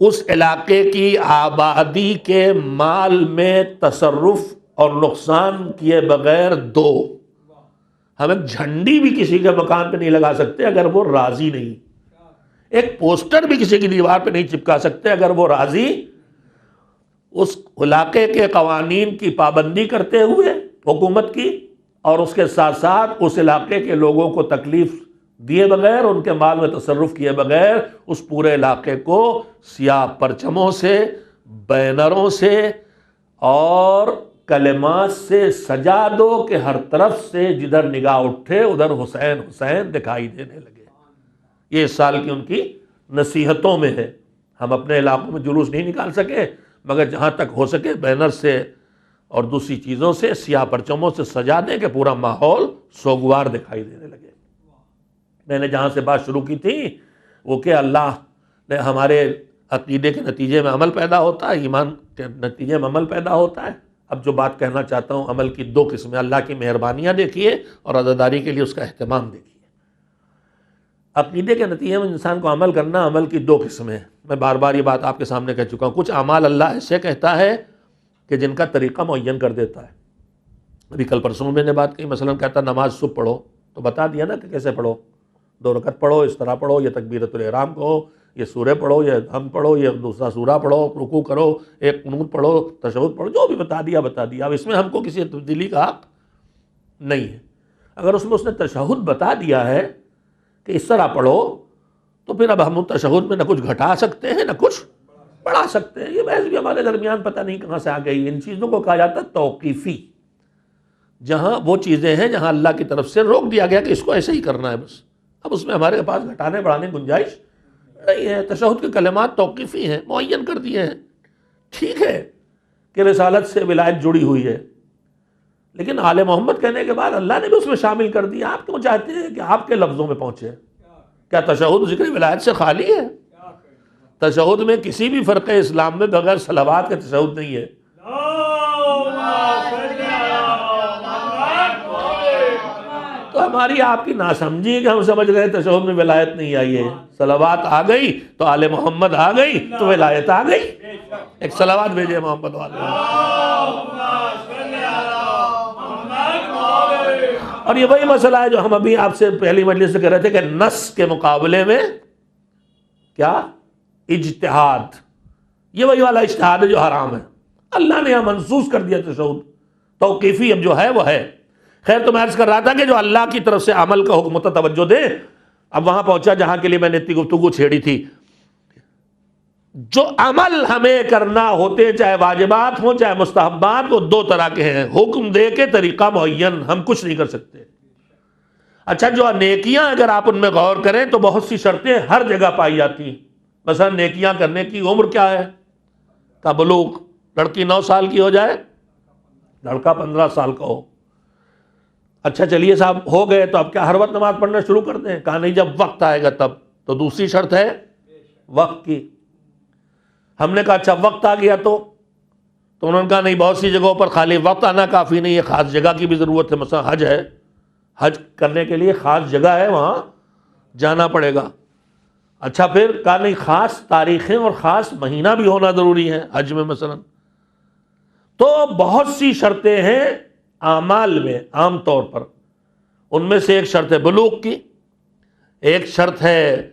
اس علاقے کی آبادی کے مال میں تصرف اور نقصان کیے بغیر دو۔ ہم ایک جھنڈی بھی کسی کے مکان پہ نہیں لگا سکتے اگر وہ راضی نہیں، ایک پوسٹر بھی کسی کی دیوار پہ نہیں چپکا سکتے اگر وہ راضی، اس علاقے کے قوانین کی پابندی کرتے ہوئے حکومت کی، اور اس کے ساتھ ساتھ اس علاقے کے لوگوں کو تکلیف دیے بغیر، ان کے مال میں تصرف کیے بغیر، اس پورے علاقے کو سیاہ پرچموں سے، بینروں سے اور کلمات سے سجا دو کہ ہر طرف سے جدھر نگاہ اٹھے ادھر حسین حسین دکھائی دینے لگے۔ یہ اس سال کی ان کی نصیحتوں میں ہے۔ ہم اپنے علاقوں میں جلوس نہیں نکال سکے، مگر جہاں تک ہو سکے بینر سے اور دوسری چیزوں سے، سیاہ پرچموں سے سجا دیں کہ پورا ماحول سوگوار دکھائی دینے لگے۔ میں نے جہاں سے بات شروع کی تھی وہ کہ اللہ نے ہمارے عقیدے کے نتیجے میں عمل پیدا ہوتا ہے، ایمان کے نتیجے میں عمل پیدا ہوتا ہے۔ اب جو بات کہنا چاہتا ہوں، عمل کی دو قسمیں، اللہ کی مہربانیاں دیکھیے اور عزاداری کے لیے اس کا اہتمام دیکھیے۔ 'وَذَكِّرْهُمْ بِأَيَّامِ اللَّهِ' یہ انہیں یاد دلاؤ ایام اللہ کی، اللہ کے دنوں کی، انہیں ولادت رسول یاد دلاؤ، انہیں حج کی عرفہ یاد دلاؤ، انہیں عقیدے کے نتیجے میں انسان کو عمل کرنا، عمل کی دو قسمیں ہیں. میں بار بار یہ بات آپ کے سامنے کہہ چکا ہوں. کچھ اعمال اللہ ایسے کہتا ہے کہ جن کا طریقہ معین کر دیتا ہے. ابھی کل پرسوں میں نے بات کی، مثلا کہتا نماز صبح پڑھو تو بتا دیا نا کہ کیسے پڑھو. 2 رکعت پڑھو، اس طرح پڑھو، یہ تکبیرۃ الاحرام کہو، یہ سورہ پڑھو، یہ ہم پڑھو، یہ دوسرا سورہ پڑھو، رکوع کرو، ایک قنوت پڑھو، تشہد پڑھو، جو بھی بتا دیا. اب اس میں ہم کو کسی تبدیلی کا حق نہیں ہے. اگر اس میں اس نے تشہد بتا دیا ہے کہ اس طرح پڑھو، تو پھر اب ہم تشہد میں نہ کچھ گھٹا سکتے ہیں نہ کچھ بڑھا سکتے ہیں. یہ بحث بھی ہمارے درمیان پتہ نہیں کہاں سے آ گئی. ان چیزوں کو کہا جاتا ہے توقیفی، جہاں وہ چیزیں ہیں جہاں اللہ کی طرف سے روک دیا گیا کہ اس کو ایسے ہی کرنا ہے بس. اب اس میں ہمارے پاس گھٹانے بڑھانے کی گنجائش نہیں ہے. تشہد کے کلمات توقیفی ہیں، معین کر دیے ہیں. ٹھیک ہے کہ رسالت سے ولایت جڑی ہوئی ہے، لیکن آل محمد کہنے کے بعد اللہ نے بھی اس میں شامل کر دیا. آپ کیوں چاہتے ہیں کہ آپ کے لفظوں میں پہنچے؟ کیا تشہد ذکر ولایت سے خالی ہے؟ تشہد میں کسی بھی فرق اسلام میں بغیر صلوات کے تشہد نہیں ہے. تو ہماری آپ کی ناسمجھی کہ ہم سمجھ گئے تشہد میں ولایت نہیں آئی ہے. صلوات آ گئی تو آل محمد آ گئی تو ولایت آ گئی. ایک صلوات بھیجے محمد والے. اور یہ وہی مسئلہ ہے جو ہم ابھی آپ سے پہلی مجلس سے کہہ رہے تھے کہ نص کے مقابلے میں کیا اجتہاد. یہ وہی والا اجتہاد ہے جو حرام ہے. اللہ نے یہاں منسوخ کر دیا تشہد. توقیفی اب جو ہے وہ ہے. خیر تو میں عرض کر رہا تھا کہ جو اللہ کی طرف سے عمل کا حکم توجہ دے. اب وہاں پہنچا جہاں کے لیے میں نے اتنی گفتگو چھیڑی تھی. جو عمل ہمیں کرنا ہوتے، چاہے واجبات ہوں چاہے مستحبات، وہ 2 طرح کے ہیں. حکم دے کے طریقہ معین ہم کچھ نہیں کر سکتے. اچھا جو نیکیاں اگر آپ ان میں غور کریں تو بہت سی شرطیں ہر جگہ پائی جاتی ہیں. مثلا نیکیاں کرنے کی عمر کیا ہے؟ کا بلوغ. لڑکی 9 سال کی ہو جائے، لڑکا 15 سال کا ہو. اچھا چلیے صاحب ہو گئے تو اب کیا ہر وقت نماز پڑھنا شروع کر دیں؟ کہا نہیں، جب وقت آئے گا تب. تو دوسری شرط ہے وقت کی. ہم نے کہا اچھا وقت آ گیا تو انہوں نے کہا نہیں، بہت سی جگہوں پر خالی وقت آنا کافی نہیں ہے، خاص جگہ کی بھی ضرورت ہے. مثلا حج ہے، حج کرنے کے لیے خاص جگہ ہے، وہاں جانا پڑے گا. اچھا پھر کہا نہیں، خاص تاریخیں اور خاص مہینہ بھی ہونا ضروری ہے حج میں مثلا. تو بہت سی شرطیں ہیں اعمال میں. عام طور پر ان میں سے ایک شرط ہے بلوغ کی، ایک شرط ہے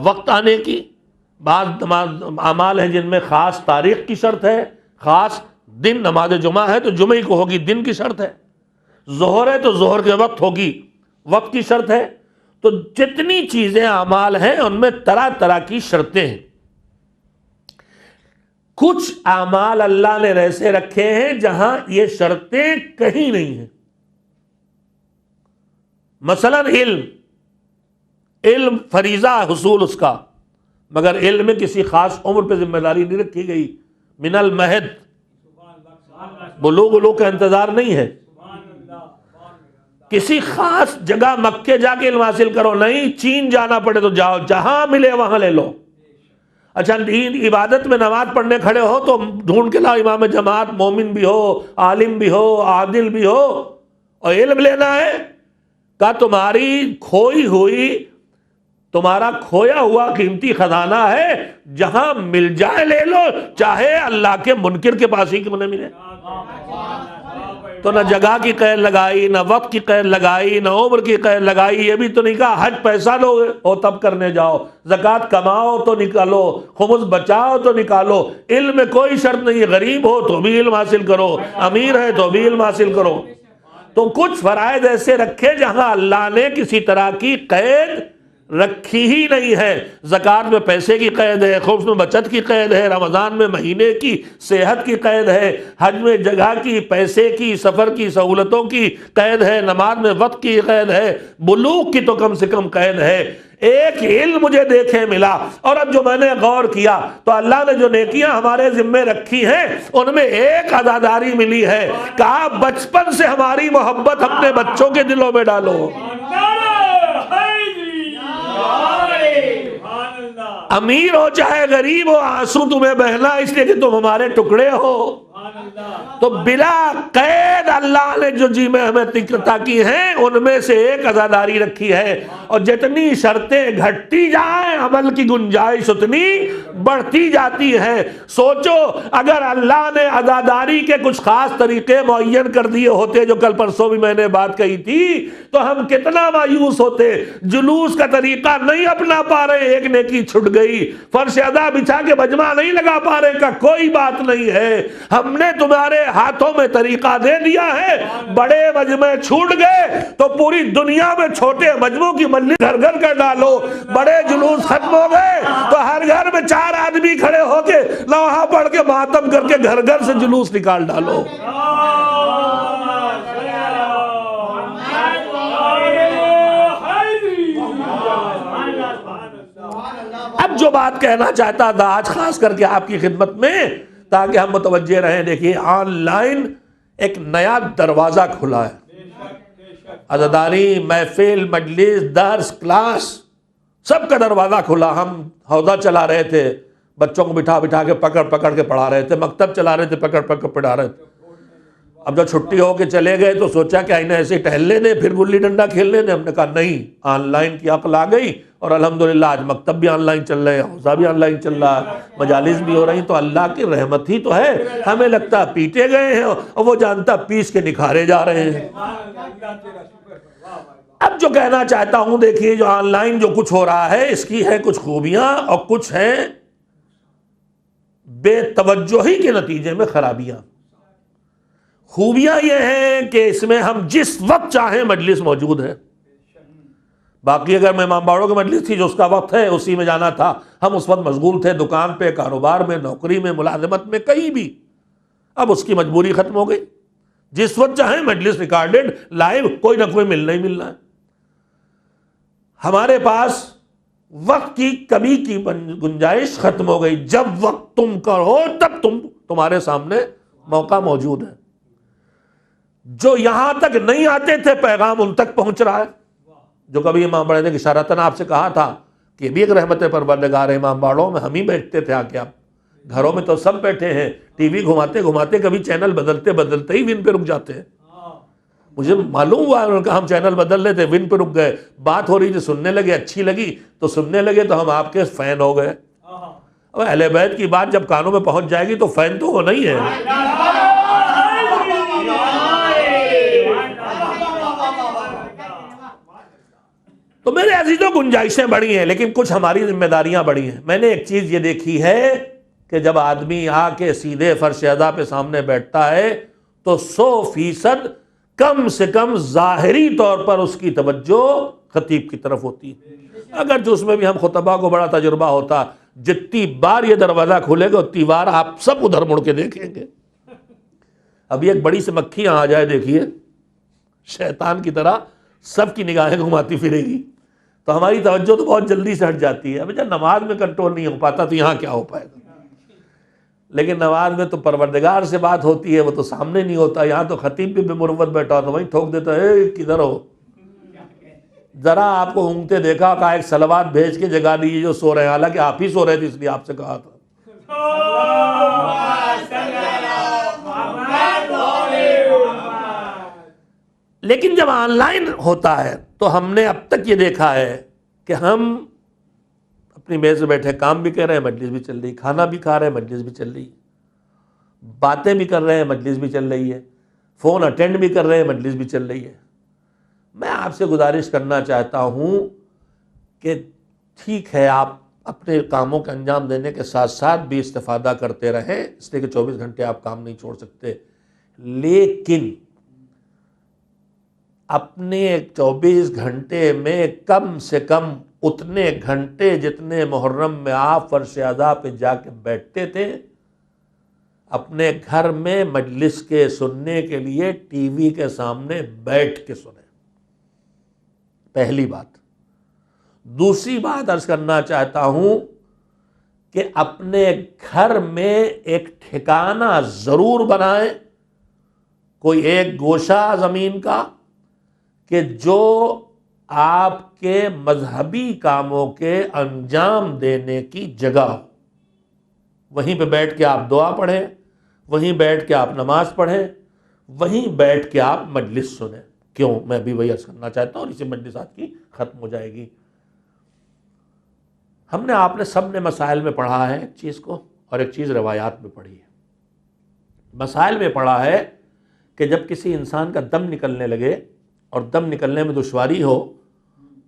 وقت آنے کی. بعض اعمال ہیں جن میں خاص تاریخ کی شرط ہے، خاص دن. نماز جمعہ ہے تو جمعہ کو ہوگی، دن کی شرط ہے. ظہر ہے تو ظہر کے وقت ہوگی، وقت کی شرط ہے. تو جتنی چیزیں اعمال ہیں ان میں طرح طرح کی شرطیں ہیں. کچھ اعمال اللہ نے ایسے رکھے ہیں جہاں یہ شرطیں کہیں نہیں ہیں. مثلا علم فریضہ حصول اس کا، مگر علم میں کسی خاص عمر پہ ذمہ داری نہیں رکھی گئی. من المہد، بلوغ کا انتظار نہیں ہے. کسی خاص جگہ مکے جا کے علم حاصل کرو نہیں، چین جانا پڑے تو جاؤ، جہاں ملے وہاں لے لو. اچھا عبادت میں نماز پڑھنے کھڑے ہو تو ڈھونڈ کے لاؤ امام جماعت، مومن بھی ہو، عالم بھی ہو، عادل بھی ہو. اور علم لینا ہے، کہا تمہاری کھوئی ہوئی، تمہارا کھویا ہوا قیمتی خزانہ ہے، جہاں مل جائے لے لو، چاہے اللہ کے منکر کے پاس ہی کیوں نہ ملے. تو نہ جگہ کی قید لگائی، نہ وقت کی قید لگائی، نہ عمر کی قید لگائی. یہ بھی تو نہیں کہا حج پیسہ لو ہو تب کرنے جاؤ، زکوٰۃ کماؤ تو نکالو، خمس بچاؤ تو نکالو. علم میں کوئی شرط نہیں ہے، غریب ہو تو بھی علم حاصل کرو، امیر ہے تو بھی علم حاصل کرو. تو کچھ فرائض ایسے رکھے جہاں اللہ نے کسی طرح کی قید رکھی ہی نہیں ہے. زکوٰۃ میں پیسے کی قید ہے، خمس میں بچت کی قید ہے، رمضان میں مہینے کی صحت کی قید ہے، حج میں جگہ کی، پیسے کی، سفر کی سہولتوں کی قید ہے، نماز میں وقت کی قید ہے، بلوغ کی تو کم سے کم قید ہے. ایک علم مجھے دیکھے ملا. اور اب جو میں نے غور کیا تو اللہ نے جو نیکیاں ہمارے ذمے رکھی ہیں ان میں ایک عزاداری ملی ہے. کہا بچپن سے ہماری محبت اپنے بچوں کے دلوں میں ڈالو. امیر ہو چاہے غریب ہو، آنسو تمہیں بہنا اس لیے کہ تم ہمارے ٹکڑے ہو. تو بلا قید اللہ نے جو جی میں ہمیں عطا کی ہیں ان میں سے ایک عزاداری رکھی ہے، اور جتنی شرطیں گھٹتی جائیں عمل کی گنجائش اتنی بڑھتی جاتی ہے۔ سوچو اگر اللہ نے عزاداری کے کچھ خاص طریقے معین کر دیے ہوتے، جو کل پرسوں بھی میں نے بات کہی تھی، تو ہم کتنا مایوس ہوتے۔ جلوس کا طریقہ نہیں اپنا پا رہے، ایک نیکی چھٹ گئی، فرش ادا بچھا کے مجمع نہیں لگا پا رہے، کا کوئی بات نہیں ہے، ہم نے تمہارے ہاتھوں میں طریقہ دے دیا ہے، بڑے مجمع چھوٹ گئے تو پوری دنیا میں چھوٹے مجموع کی مجلس گھر گھر کر ڈالو، بڑے جلوس ختم ہو گئے تو ہر گھر میں 4 آدمی کھڑے ہو کے لوحہ پڑھ کے ماتم کر کے گھر گھر سے جلوس نکال ڈالو۔ اب جو بات کہنا چاہتا تھا آج خاص کر کے آپ کی خدمت میں تاکہ ہم متوجہ رہیں، دیکھیے آن لائن ایک نیا دروازہ کھلا ہے، عزاداری، محفل، مجلس، درس، کلاس، سب کا دروازہ کھلا۔ ہم حوضہ چلا رہے تھے، بچوں کو بٹھا بٹھا کے پکڑ پکڑ کے پڑھا رہے تھے، مکتب چلا رہے تھے، پکڑ پکڑ کے پڑھا رہے تھے۔ اب جب چھٹی ہو کے چلے گئے تو سوچا کہ انہیں ایسے ٹہلنے دیں، پھر گلی ڈنڈا کھیلنے دیں۔ ہم نے کہا نہیں، آن لائن کی عقل آ گئی، اور الحمدللہ آج مکتب بھی آن لائن چل رہے ہیں، حوضہ بھی آن لائن چل رہا ہے، مجالس بھی ہو رہی، تو اللہ کی رحمت ہی تو ہے۔ ہمیں لگتا پیٹے گئے ہیں اور وہ جانتا پیس کے نکھارے جا رہے ہیں۔ اب جو کہنا چاہتا ہوں، دیکھیے جو آن لائن جو کچھ ہو رہا ہے اس کی ہے کچھ خوبیاں اور کچھ ہیں بے توجہی کے نتیجے میں خرابیاں۔ خوبیاں یہ ہیں کہ اس میں ہم جس وقت چاہیں مجلس موجود ہے، باقی اگر میں امام باڑوں کی مجلس تھی جو اس کا وقت ہے اسی میں جانا تھا، ہم اس وقت مشغول تھے، دکان پہ، کاروبار میں، نوکری میں، ملازمت میں، کہیں بھی۔ اب اس کی مجبوری ختم ہو گئی، جس وقت چاہیں مجلس ریکارڈڈ لائیو، کوئی نہ کوئی ملنا ہی ملنا ہے۔ ہمارے پاس وقت کی کمی کی گنجائش ختم ہو گئی، جب وقت تم کرو تب تمہارے سامنے موقع موجود ہے۔ جو یہاں تک نہیں آتے تھے پیغام ان تک پہنچ رہا ہے۔ جو کبھی امام باڑے نے اشارتاً آپ سے کہا تھا کہ یہ بھی ایک رحمت پروردگار ہے، امام باڑوں میں ہم ہی بیٹھتے تھے آ کے، آپ گھروں میں تو سب بیٹھے ہیں، ٹی وی گھماتے گھماتے کبھی چینل بدلتے بدلتے ہی ون پہ رک جاتے ہیں۔ مجھے معلوم ہوا انہوں نے کہا ہم چینل بدل لیتے، ون پہ رک گئے، بات ہو رہی تھی، سننے لگے، اچھی لگی تو سننے لگے، تو ہم آپ کے فین ہو گئے۔ اب اہل بیت کی بات جب کانوں میں پہنچ جائے گی تو فین تو ہونا ہی ہے۔ تو میرے عزیزوں گنجائشیں بڑی ہیں، لیکن کچھ ہماری ذمہ داریاں بڑی ہیں۔ میں نے ایک چیز یہ دیکھی ہے کہ جب آدمی آ کے سیدھے فرش ادا پہ سامنے بیٹھتا ہے تو 100% کم سے کم ظاہری طور پر اس کی توجہ خطیب کی طرف ہوتی ہے۔ اگرچہ اس میں بھی ہم خطبہ کو بڑا تجربہ ہوتا، جتنی بار یہ دروازہ کھلے گا اتنی بار آپ سب ادھر مڑ کے دیکھیں گے۔ ابھی ایک بڑی سی مکھی یہاں آ جائے، دیکھیے شیطان کی طرح سب کی نگاہیں گھماتی پھرے گی، تو ہماری توجہ تو بہت جلدی سے ہٹ جاتی ہے۔ اب جب نماز میں کنٹرول نہیں ہو پاتا تو یہاں کیا ہو پائے گا؟ لیکن نماز میں تو پروردگار سے بات ہوتی ہے، وہ تو سامنے نہیں ہوتا۔ یہاں تو خطیب بھی بے مروت بیٹھا ہوتا، وہیں ٹھوک دیتا ہے، اے کدھر ہو؟ ذرا آپ کو اونگتے دیکھا، کہا ایک صلوات بھیج کے جگا دیجیے جو سو رہے ہیں، حالانکہ آپ ہی سو رہے تھے اس لیے آپ سے کہا تھا۔ لیکن جب آن لائن ہوتا ہے تو ہم نے اب تک یہ دیکھا ہے کہ ہم اپنی میز میں بیٹھے کام بھی کر رہے ہیں، مجلس بھی چل رہی، کھانا بھی کھا رہے ہیں، مجلس بھی چل رہی، باتیں بھی کر رہے ہیں، مجلس بھی چل رہی ہے، فون اٹینڈ بھی کر رہے ہیں، مجلس بھی چل رہی ہے۔ میں آپ سے گزارش کرنا چاہتا ہوں کہ ٹھیک ہے آپ اپنے کاموں کا انجام دینے کے ساتھ ساتھ بھی استفادہ کرتے رہیں، اس لیے کہ 24 گھنٹے آپ کام نہیں چھوڑ سکتے، لیکن اپنے 24 گھنٹے میں کم سے کم اتنے گھنٹے جتنے محرم میں آپ فرش اعضاء پہ جا کے بیٹھتے تھے، اپنے گھر میں مجلس کے سننے کے لیے ٹی وی کے سامنے بیٹھ کے سنیں۔ پہلی بات۔ دوسری بات عرض کرنا چاہتا ہوں کہ اپنے گھر میں ایک ٹھکانہ ضرور بنائیں، کوئی ایک گوشہ زمین کا کہ جو آپ کے مذہبی کاموں کے انجام دینے کی جگہ ہو۔ وہیں پہ بیٹھ کے آپ دعا پڑھیں، وہیں بیٹھ کے آپ نماز پڑھیں، وہیں بیٹھ کے آپ مجلس سنیں۔ کیوں؟ میں بھی وہی عرض کرنا چاہتا ہوں، اور اسی مجلس آج کی ختم ہو جائے گی۔ ہم نے، آپ نے سب نے مسائل میں پڑھا ہے ایک چیز کو، اور ایک چیز روایات میں پڑھی ہے۔ مسائل میں پڑھا ہے کہ جب کسی انسان کا دم نکلنے لگے اور دم نکلنے میں دشواری ہو،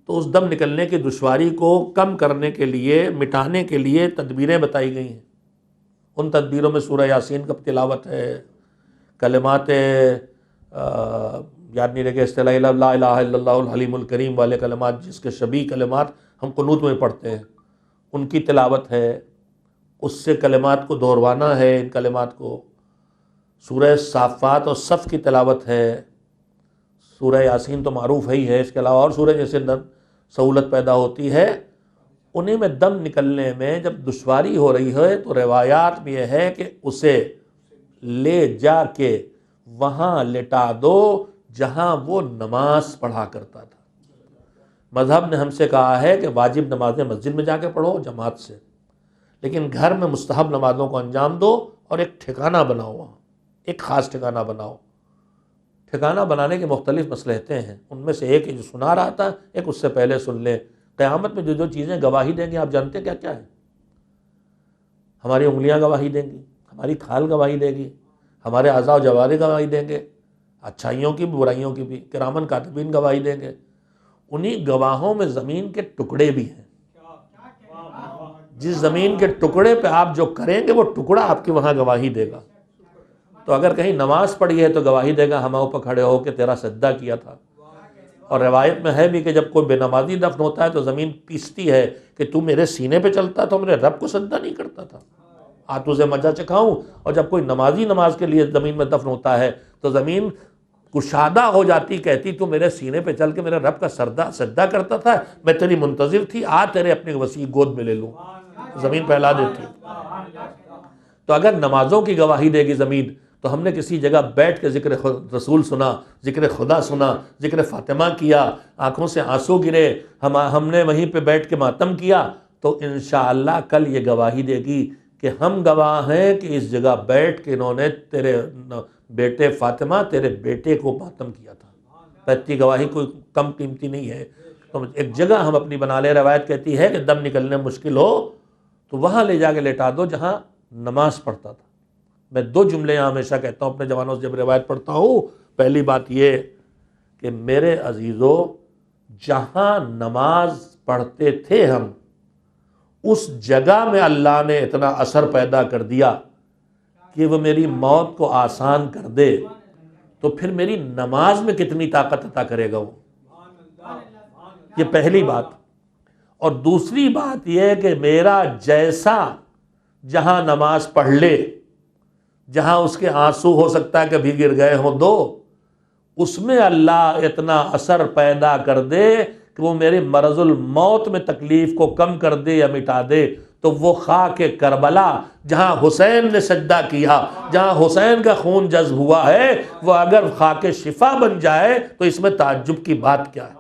تو اس دم نکلنے کی دشواری کو کم کرنے کے لیے، مٹانے کے لیے تدبیریں بتائی گئی ہیں۔ ان تدبیروں میں سورہ یاسین کا تلاوت ہے، کلمات یاد نہیں رہے، اصطلاح لا الہ الا اللہ الحلیم الکریم والے کلمات، جس کے شبیہ کلمات ہم قنوت میں پڑھتے ہیں، ان کی تلاوت ہے، اس سے کلمات کو دہروانا ہے۔ ان کلمات کو سورہ صافات اور صف کی تلاوت ہے، سورہ یاسین تو معروف ہی ہے، اس کے علاوہ اور سورہ جیسے سہولت پیدا ہوتی ہے۔ انہیں میں دم نکلنے میں جب دشواری ہو رہی ہے تو روایات میں یہ ہے کہ اسے لے جا کے وہاں لٹا دو جہاں وہ نماز پڑھا کرتا تھا۔ مذہب نے ہم سے کہا ہے کہ واجب نمازیں مسجد میں جا کے پڑھو جماعت سے، لیکن گھر میں مستحب نمازوں کو انجام دو، اور ایک ٹھکانہ بناؤ، وہاں ایک خاص ٹھکانہ بناؤ۔ ٹھکانہ بنانے کے مختلف مصلحتیں ہیں، ان میں سے ایک جو سنا رہا تھا، ایک اس سے پہلے سن لیں۔ قیامت میں جو جو چیزیں گواہی دیں گی، آپ جانتے ہیں کیا کیا ہے؟ ہماری انگلیاں گواہی دیں گی، ہماری کھال گواہی دے گی، ہمارے اعضاء و جوارح گواہی دیں گے، اچھائیوں کی بھی برائیوں کی بھی، کرامن کاتبین گواہی دیں گے۔ انہی گواہوں میں زمین کے ٹکڑے بھی ہیں۔ جس زمین کے ٹکڑے پہ آپ جو کریں گے، وہ ٹکڑا آپ کی وہاں گواہی دے گا۔ تو اگر کہیں نماز پڑھی ہے تو گواہی دے گا، ہم اوپر کھڑے ہو کے تیرا سجدہ کیا تھا۔ اور روایت میں ہے بھی کہ جب کوئی بے نمازی دفن ہوتا ہے تو زمین پیستی ہے کہ تو میرے سینے پہ چلتا تو میرے رب کو سجدہ نہیں کرتا تھا، آج تجھے مزہ چکھاؤں۔ اور جب کوئی نمازی نماز کے لیے زمین میں دفن ہوتا ہے تو زمین کشادہ ہو جاتی، کہتی تو میرے سینے پہ چل کے میرے رب کا سجدہ کرتا تھا، میں تیری منتظر تھی، آج تیرے اپنے وسیع گود میں لے لوں۔ زمین پھیلا دیتی۔ تو اگر نمازوں کی گواہی دے گی زمین، تو ہم نے کسی جگہ بیٹھ کے ذکر رسول سنا، ذکر خدا سنا، ذکر فاطمہ کیا، آنکھوں سے آنسو گرے، ہم نے وہیں پہ بیٹھ کے ماتم کیا، تو انشاءاللہ کل یہ گواہی دے گی کہ ہم گواہ ہیں کہ اس جگہ بیٹھ کے انہوں نے تیرے بیٹے فاطمہ، تیرے بیٹے کو ماتم کیا تھا۔ بیٹی گواہی کوئی کم قیمتی نہیں ہے۔ تو ایک جگہ ہم اپنی بنا لیں۔ روایت کہتی ہے کہ دم نکلنے مشکل ہو تو وہاں لے جا کے لٹا دو جہاں نماز پڑھتا تھا۔ میں دو جملے یہاں ہمیشہ کہتا ہوں اپنے جوانوں سے جب روایت پڑھتا ہوں۔ پہلی بات یہ کہ میرے عزیزو، جہاں نماز پڑھتے تھے ہم، اس جگہ میں اللہ نے اتنا اثر پیدا کر دیا کہ وہ میری موت کو آسان کر دے، تو پھر میری نماز میں کتنی طاقت عطا کرے گا وہ۔ یہ پہلی بات۔ اور دوسری بات یہ ہے کہ میرا جیسا جہاں نماز پڑھ لے، جہاں اس کے آنسو ہو سکتا ہے کہ بھی گر گئے ہوں دو، اس میں اللہ اتنا اثر پیدا کر دے کہ وہ میرے مرض الموت میں تکلیف کو کم کر دے یا مٹا دے، تو وہ خاک کربلا جہاں حسین نے سجدہ کیا، جہاں حسین کا خون جذب ہوا ہے، وہ اگر خاک شفا بن جائے تو اس میں تعجب کی بات کیا ہے؟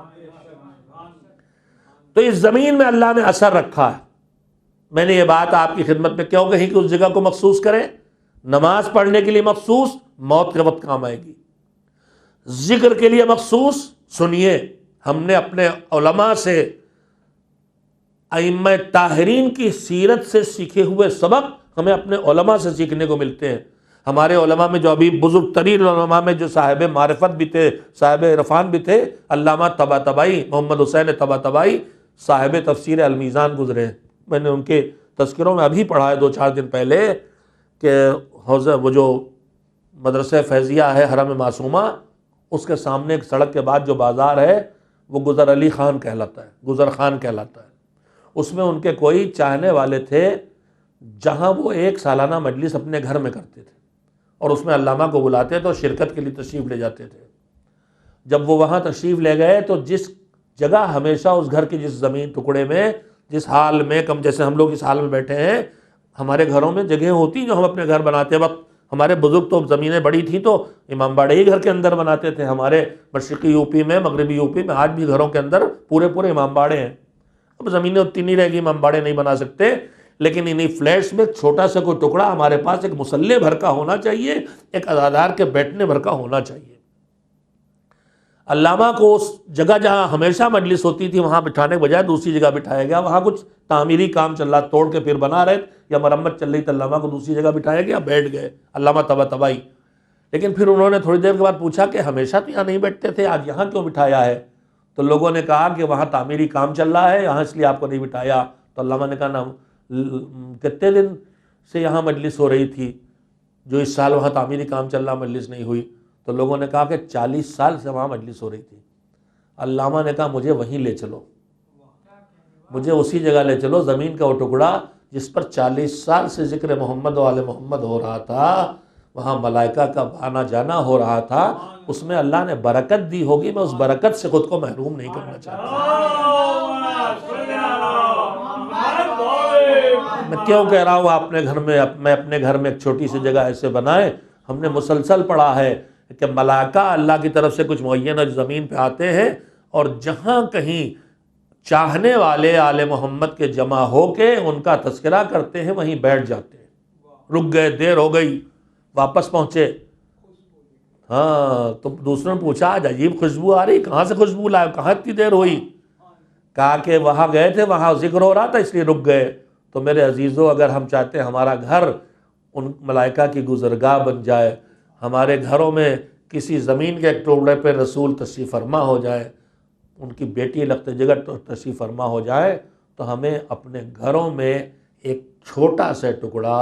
تو اس زمین میں اللہ نے اثر رکھا ہے۔ میں نے یہ بات آپ کی خدمت میں کیوں کہی کہ اس جگہ کو مخصوص کریں؟ نماز پڑھنے کے لیے مخصوص، موت کے وقت کام آئے گی۔ ذکر کے لیے مخصوص، سنیے، ہم نے اپنے علماء سے، ائمہ طاہرین کی سیرت سے سیکھے ہوئے سبق ہمیں اپنے علماء سے سیکھنے کو ملتے ہیں۔ ہمارے علماء میں جو ابھی بزرگ ترین علماء میں جو صاحب معرفت بھی تھے، صاحب عرفان بھی تھے، علامہ طباطبائی، محمد حسین طباطبائی، صاحب تفسیر المیزان گزرے ہیں۔ میں نے ان کے تذکروں میں ابھی پڑھا ہے 2-4 دن پہلے کہ حوضہ، وہ جو مدرسہ فیضیہ ہے حرم معصومہ، اس کے سامنے ایک سڑک کے بعد جو بازار ہے وہ گزر علی خان کہلاتا ہے، گزر خان کہلاتا ہے۔ اس میں ان کے کوئی چاہنے والے تھے، جہاں وہ ایک سالانہ مجلس اپنے گھر میں کرتے تھے، اور اس میں علامہ کو بلاتے تو شرکت کے لیے تشریف لے جاتے تھے۔ جب وہ وہاں تشریف لے گئے تو جس جگہ ہمیشہ اس گھر کے جس زمین ٹکڑے میں، جس حال میں، کم جیسے ہم لوگ اس حال میں بیٹھے ہیں، ہمارے گھروں میں جگہیں ہوتی جو ہم اپنے گھر بناتے وقت، ہمارے بزرگ تو زمینیں بڑی تھیں تو امام باڑے ہی گھر کے اندر بناتے تھے۔ ہمارے مشرقی یو پی میں، مغربی یو پی میں آج بھی گھروں کے اندر پورے امام باڑے ہیں۔ اب زمینیں اتنی نہیں رہ گی، امام باڑے نہیں بنا سکتے، لیکن انہی فلیٹس میں چھوٹا سا کوئی ٹکڑا ہمارے پاس ایک مصلی بھر کا ہونا چاہیے، ایک عزادار کے بیٹھنے بھر کا ہونا چاہیے۔ علامہ کو اس جگہ جہاں ہمیشہ مجلس ہوتی تھی وہاں بٹھانے کے بجائے دوسری جگہ بٹھایا گیا، وہاں کچھ تعمیری کام چل رہا، توڑ کے پھر بنا رہے یا مرمت چل رہی تو علامہ کو دوسری جگہ بٹھایا گیا، بیٹھ گئے علامہ تباہی۔ لیکن پھر انہوں نے تھوڑی دیر کے بعد پوچھا کہ ہمیشہ تو یہاں نہیں بیٹھتے تھے، آج یہاں کیوں بٹھایا ہے؟ تو لوگوں نے کہا کہ وہاں تعمیری کام چل رہا ہے، یہاں اس لیے آپ کو نہیں بٹھایا۔ تو علامہ نے کہا نا کتنے دن سے یہاں مجلس ہو رہی تھی، جو اس سال وہاں تعمیری کام چل رہا مجلس نہیں ہوئی؟ تو لوگوں نے کہا کہ 40 سال سے وہاں مجلس ہو رہی تھی۔ علامہ نے کہا مجھے وہیں لے چلو، مجھے اسی جگہ لے چلو، زمین کا وہ ٹکڑا جس پر 40 سال سے ذکر محمد و آل محمد ہو رہا تھا، وہاں ملائکہ کا آنا جانا ہو رہا تھا، اس میں اللہ نے برکت دی ہوگی، میں اس برکت سے خود کو محروم نہیں کرنا چاہتا۔ میں کیوں کہہ رہا ہوں اپنے گھر میں، میں اپنے گھر میں ایک چھوٹی سی جگہ ایسے بنائے؟ ہم نے مسلسل پڑھا ہے کہ ملائکہ اللہ کی طرف سے کچھ معینہ زمین پہ آتے ہیں، اور جہاں کہیں چاہنے والے آل محمد کے جمع ہو کے ان کا تذکرہ کرتے ہیں وہیں بیٹھ جاتے ہیں۔ رک گئے، دیر ہو گئی، واپس پہنچے، ہاں تو دوسروں نے پوچھا آج عجیب خوشبو آ رہی، کہاں سے خوشبو لائے، کہاں اتنی دیر ہوئی؟ کہا کہ وہاں گئے تھے، وہاں ذکر ہو رہا تھا اس لیے رک گئے۔ تو میرے عزیزو، اگر ہم چاہتے ہیں ہمارا گھر ان ملائکہ کی گزرگاہ بن جائے، ہمارے گھروں میں کسی زمین کے ایک ٹکڑے پہ رسول تشریف فرما ہو جائے، ان کی بیٹی لخت جگر تشریف فرما ہو جائے، تو ہمیں اپنے گھروں میں ایک چھوٹا سا ٹکڑا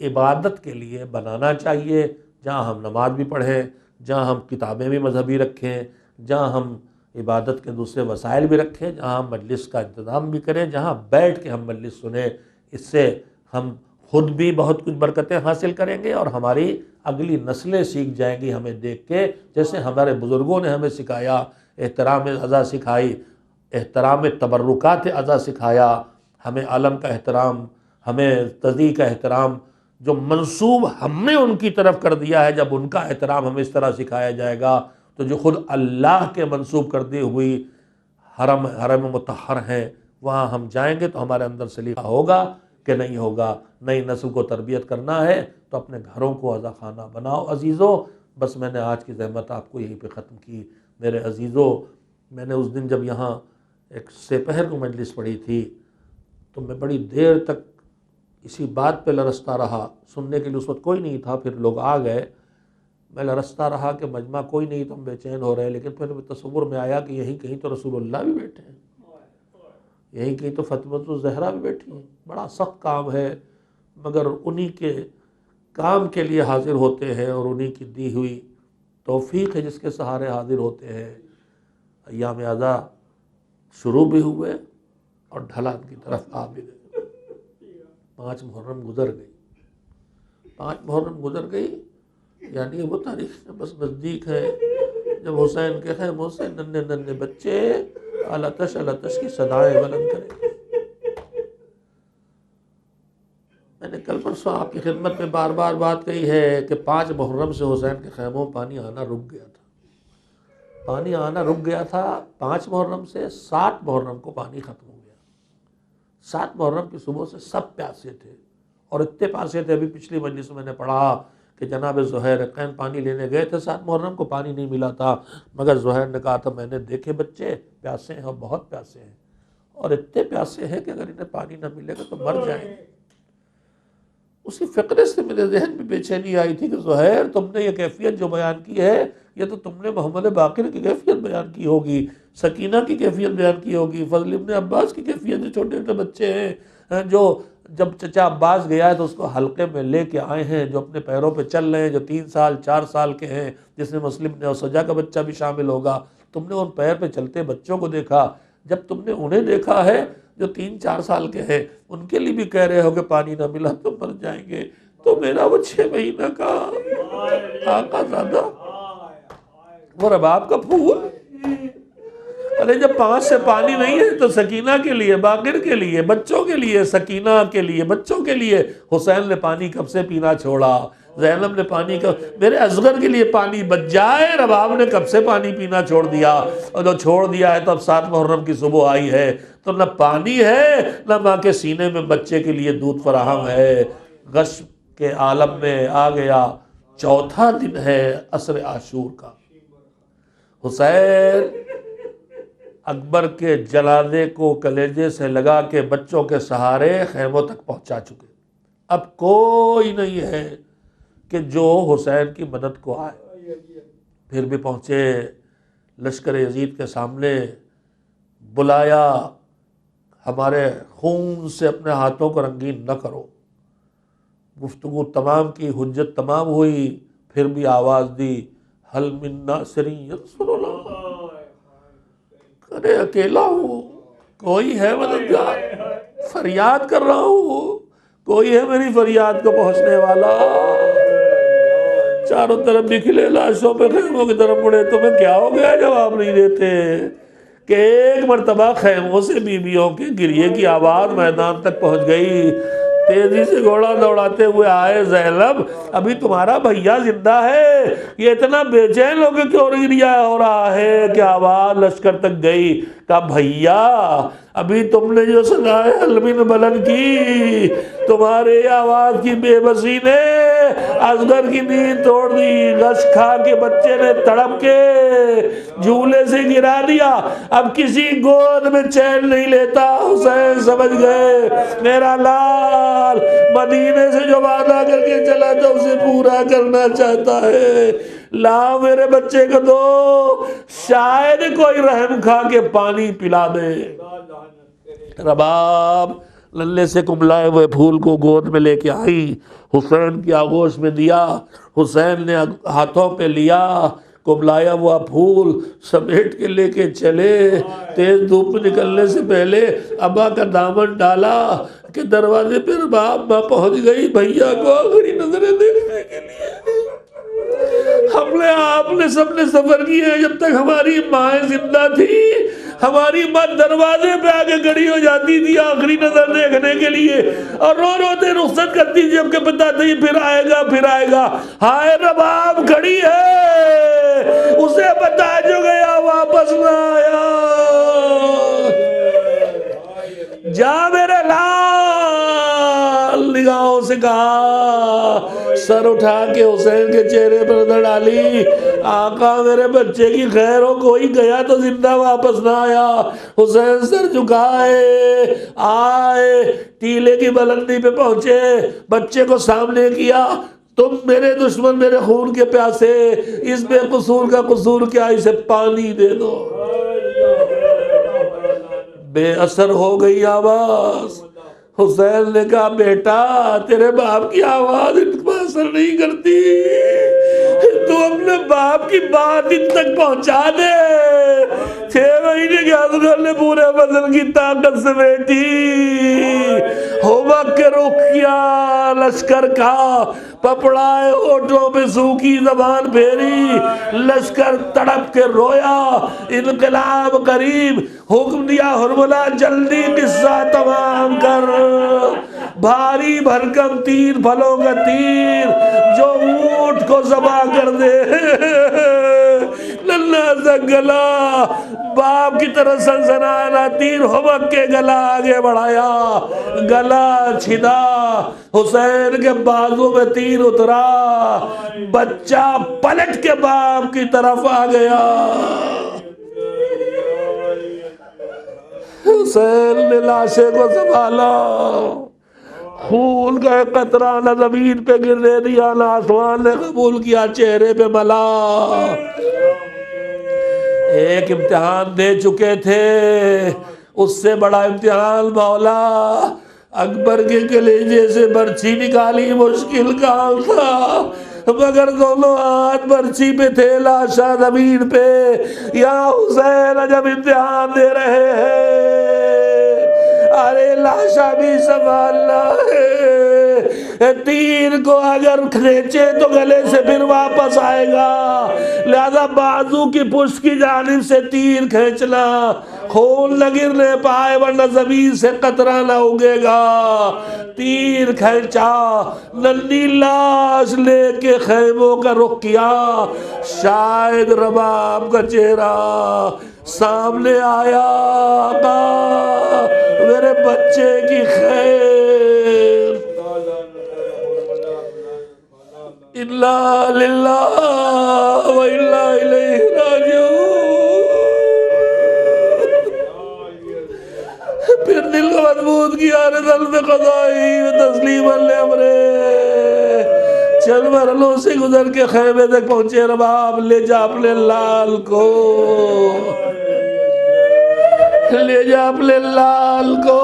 عبادت کے لیے بنانا چاہیے، جہاں ہم نماز بھی پڑھیں، جہاں ہم کتابیں بھی مذہبی رکھیں، جہاں ہم عبادت کے دوسرے وسائل بھی رکھیں، جہاں ہم مجلس کا انتظام بھی کریں، جہاں بیٹھ کے ہم مجلس سنیں۔ اس سے ہم خود بھی بہت کچھ برکتیں حاصل کریں گے، اور ہماری اگلی نسلیں سیکھ جائیں گی ہمیں دیکھ کے، جیسے ہمارے بزرگوں نے ہمیں سکھایا، احترام اعضاء سکھائی، احترام تبرکات اعضاء سکھایا، ہمیں عالم کا احترام، ہمیں تزیح کا احترام، جو منسوب ہم نے ان کی طرف کر دیا ہے، جب ان کا احترام ہمیں اس طرح سکھایا جائے گا، تو جو خود اللہ کے منسوب کر دی ہوئی حرم مطہر ہیں وہاں ہم جائیں گے تو ہمارے اندر سلیقہ ہوگا کہ نہیں ہوگا۔ نئی نسل کو تربیت کرنا ہے تو اپنے گھروں کو عزا خانہ بناؤ عزیزو۔ بس میں نے آج کی زحمت آپ کو یہیں پہ ختم کی میرے عزیزو۔ میں نے اس دن جب یہاں ایک سپہر کو مجلس پڑھی تھی تو میں بڑی دیر تک اسی بات پہ لرزتا رہا، سننے کے لیے اس وقت کوئی نہیں تھا، پھر لوگ آ گئے، میں لرزتا رہا کہ مجمع کوئی نہیں تو ہم بے چین ہو رہے ہیں، لیکن پھر تصور میں آیا کہ یہیں کہیں تو رسول اللہ بھی بیٹھے ہیں، یہیں کہیں تو فاطمۃ الزہرا بھی بیٹھی ہیں۔ بڑا سخت کام ہے، مگر انہی کے کام کے لیے حاضر ہوتے ہیں، اور انہی کی دی ہوئی توفیق ہے جس کے سہارے حاضر ہوتے ہیں۔ ایام عزا شروع بھی ہوئے اور ڈھلان کی طرف آ بھی گئے۔ 5 محرم گزر گئی، 5 محرم گزر گئی، یعنی وہ تاریخ بس نزدیک ہے جب حسین کے خیموں سے ننھے ننھے بچے الاتش الاتش کی صدائیں بلند کریں۔ میں نے کل پرسوں آپ کی خدمت میں بار بار بات کہی ہے کہ 5 محرم سے حسین کے خیموں میں پانی آنا رک گیا تھا، پانی آنا رک گیا تھا 5 محرم سے۔ 7 محرم کو پانی ختم ہو گیا۔ 7 محرم کی صبح سے سب پیاسے تھے، اور اتنے پیاسے تھے، ابھی پچھلی مجلس میں نے پڑھا کہ جناب زہیر پانی لینے گئے تھے 7 محرم کو، پانی نہیں ملا تھا، مگر زہیر نے کہا تھا میں نے دیکھے بچے پیاسے ہیں اور بہت پیاسے ہیں، اور اتنے پیاسے ہیں کہ اگر انہیں پانی نہ ملے گا تو مر جائیں گے۔ اسی فقرے سے میرے ذہن میں بے چینی آئی تھی کہ زہیر تم نے یہ کیفیت جو بیان کی ہے، یہ تو تم نے محمد باقر کی کیفیت بیان کی ہوگی، سکینہ کی کیفیت بیان کی ہوگی، فضل ابن عباس کی کیفیت، جو چھوٹے چھوٹے بچے ہیں جو جب چچا عباس گیا ہے تو اس کو حلقے میں لے کے آئے ہیں، جو اپنے پیروں پہ چل رہے ہیں، جو 3 سال 4 سال کے ہیں، جس میں مسلم نے اور سجا کا بچہ بھی شامل ہوگا۔ تم نے ان پیر پہ چلتے بچوں کو دیکھا، جب تم نے انہیں دیکھا ہے جو 3 4 سال کے ہیں، ان کے لیے بھی کہہ رہے ہو کہ پانی نہ ملا تو مر جائیں گے، تو میرا وہ 6 مہینہ کا آقا زادہ، وہ رباب کا پھول، ارے جب 5 سے پانی نہیں ہے تو سکینہ کے لیے، باقر کے لیے، بچوں کے لیے، سکینہ کے لیے، بچوں کے لیے حسین نے پانی کب سے پینا چھوڑا؟ زینب نے پانی کا، میرے اصغر کے لیے پانی بچ جائے، رباب نے کب سے پانی پینا چھوڑ دیا، اور جو چھوڑ دیا ہے تو اب 7 محرم کی صبح آئی ہے تو نہ پانی ہے نہ ماں کے سینے میں بچے کے لیے دودھ فراہم ہے۔ غش کے عالم میں آ گیا، چوتھا دن ہے عصر عاشور کا۔ حسین اکبر کے جنازے کو کلیجے سے لگا کے بچوں کے سہارے خیموں تک پہنچا چکے، اب کوئی نہیں ہے کہ جو حسین کی مدد کو آئے۔ پھر بھی پہنچے لشکر یزید کے سامنے، بلایا، ہمارے خون سے اپنے ہاتھوں کو رنگین نہ کرو۔ گفتگو تمام کی، حجت تمام ہوئی، پھر بھی آواز دی، حل من ناصر یا رسول اللہ، ارے اکیلا ہوں، کوئی ہے مددگار، فریاد کر رہا ہوں، کوئی ہے میری فریاد کو پہنچنے والا۔ چاروں طرف نکلے، لاشوں پہ خیموں کی طرف مڑے، تمہیں کیا ہو گیا جواب نہیں دیتے؟ کہ ایک مرتبہ خیموں سے بیویوں کے گریے کی آواز میدان تک پہنچ گئی۔ تیزی سے گھوڑا دوڑاتے ہوئے آئے، زینب ابھی تمہارا بھیا زندہ ہے، یہ اتنا بے چین ہو کے کیوں گریا ہو رہا ہے؟ کہ آواز لشکر تک گئی، کہا بھیا ابھی تم نے جو سنائے حلمین بلند کی، تمہارے آواز کی بے بسی نے اصغر کی نیند توڑ دی۔ غش کھا کے بچے نے تڑپ کے جھولے سے گرا دیا، اب کسی گود میں چین نہیں لیتا۔ حسین سمجھ گئے میرا لال مدینے سے جو وعدہ کر کے چلا تھا اسے پورا کرنا چاہتا ہے، لا میرے بچے کو دو، شاید کوئی رحم کھا کے پانی پلا دے۔ رباب للے سے کملائے ہوئے پھول کو گود میں لے کے آئی، حسین کی آغوش میں دیا، حسین نے ہاتھوں پہ لیا، کملایا ہوا پھول سمیٹ کے لے کے چلے۔ تیز دھوپ میں نکلنے سے پہلے ابا کا دامن ڈالا کہ دروازے پہ رباب ماں پہنچ گئی بھیا کو آخری نظریں دیکھنے کے لیے۔ ہم نے آپ نے سب نے سفر کیا، جب تک ہماری مائیں زندہ تھی ہماری ماں دروازے پہ آگے کھڑی ہو جاتی تھی آخری نظر دیکھنے کے لیے، اور رو روتے رخصت کرتی تھی، جب کہ پتہ تھی پھر آئے گا پھر آئے گا۔ ہائے رباب کھڑی ہے، اسے بتا جو گیا واپس نہ آیا۔ جا میرے لال، نگاہوں سے کہا، سر اٹھا کے حسین کے چہرے پر نظر ڈالی، آقا میرے بچے کی خیر ہو، کوئی گیا تو زندہ واپس نہ آیا۔ حسین سر جھکائے آئے، ٹیلے کی بلندی پہ پہنچے، بچے کو سامنے کیا، تم میرے دشمن میرے خون کے پیاسے، اس بے قصور کا قصور کیا، اسے پانی دے دو۔ بے اثر ہو گئی آواز۔ حسین نے کہا بیٹا تیرے باپ کی آواز ان کو اثر نہیں کرتی، تو اپنے باپ کی بات ان تک پہنچا دے۔ 6 مہینے کے اصغر نے پورے بدن کی طاقت سمیٹی، ہومک کے رخ کیا لشکر کا، پپڑائے ہوٹوں پہ سوکھی زبان پھیری، لشکر تڑپ کے رویا، انقلاب قریب، حکم دیا ہرملا جلدی قصہ تمام کر، بھاری بھرکم تیر پھلوں کا تیر جو اونٹ کو ذبح کر دے۔ ننھا سا گلا باپ کی طرح سنسنانا تیر ہومک کے گلا آگے بڑھایا، گلا چھدا، حسین کے بازو میں تیر اترا، بچہ پلٹ کے باپ کی طرف آ گیا۔ حسین نے لاشے کو سنبھالا، خون کا ایک قطرہ نہ زمین پہ گرنے دیا، نہ آسمان نے قبول کیا، چہرے پہ ملا۔ ایک امتحان دے چکے تھے، اس سے بڑا امتحان مولا اکبر کے کلیجے سے برچھی نکالی مشکل کام تھا، مگر دونوں ہاتھ برچھی پہ تھے، لاشا زمین پہ۔ یا حسین جب امتحان دے رہے ہیں، ارے لاشا بھی سنبھالنا ہے، تیر کو اگر کھینچے تو گلے سے پھر واپس آئے گا، لہذا بازو کی پشت کی جانب سے تیر کھینچنا، خون نہ گرنے پائے ورنہ زمین سے قطرہ نہ اگے گا. تیر کھینچا، ننھی لاش لے کے خیموں کا رخ کیا. شاید رباب کا چہرہ سامنے آیا. آقا میرے بچے کی خیر. اِنَّا لِلَّهِ وَإِنَّا إِلَيْهِ رَاجِعُونَ. پھر دل کو مضبوط کیا رضا قضائی تسلیم الامر. چل مرحلوں سے گزر کے خیمے تک پہنچے. رباب لے جا اپنے لال کو، لے جا اپنے لال کو.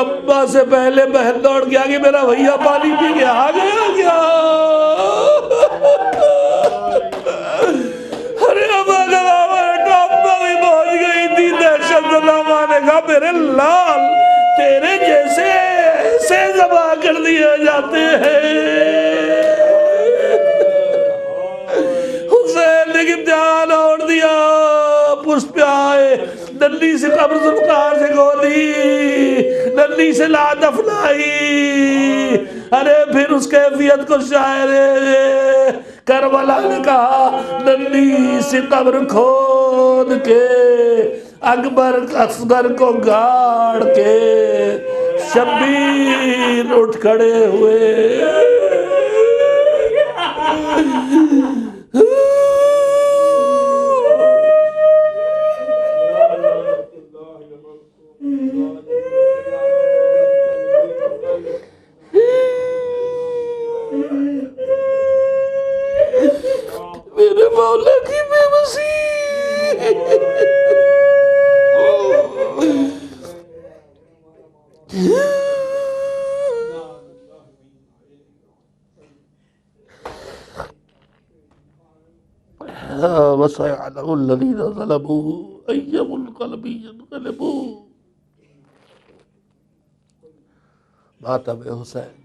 ابا سے پہلے بہن دوڑ کے آگے میرا بھیا پانی پی کے آ گیا کیا؟ ارے ابا جواب ابا بھی پہنچ گئی تھی. دہشت زدہ ماں نے کہا میرے لال تیرے جیسے ایسے ذبح کر دیے جاتے ہیں. حسین نے امتحان اوڑ دیا. پشت پہ آئے، ننھی سے قبر ذوالفقار سے گودی، ننھی سے لا دفنائی. ارے پھر اس کیفیت کو شاعر کربلا نے کہا ننھی سی قبر کھود کے اکبر اصغر کو گاڑ کے شبیر اٹھ کھڑے ہوئے. میرے مولا کی بے بسی. وَسَيَعْلَمُ الَّذِينَ ظَلَمُوا أَيَّ مُنْقَلَبٍ يَنْقَلِبُونَ. ماتم حسین.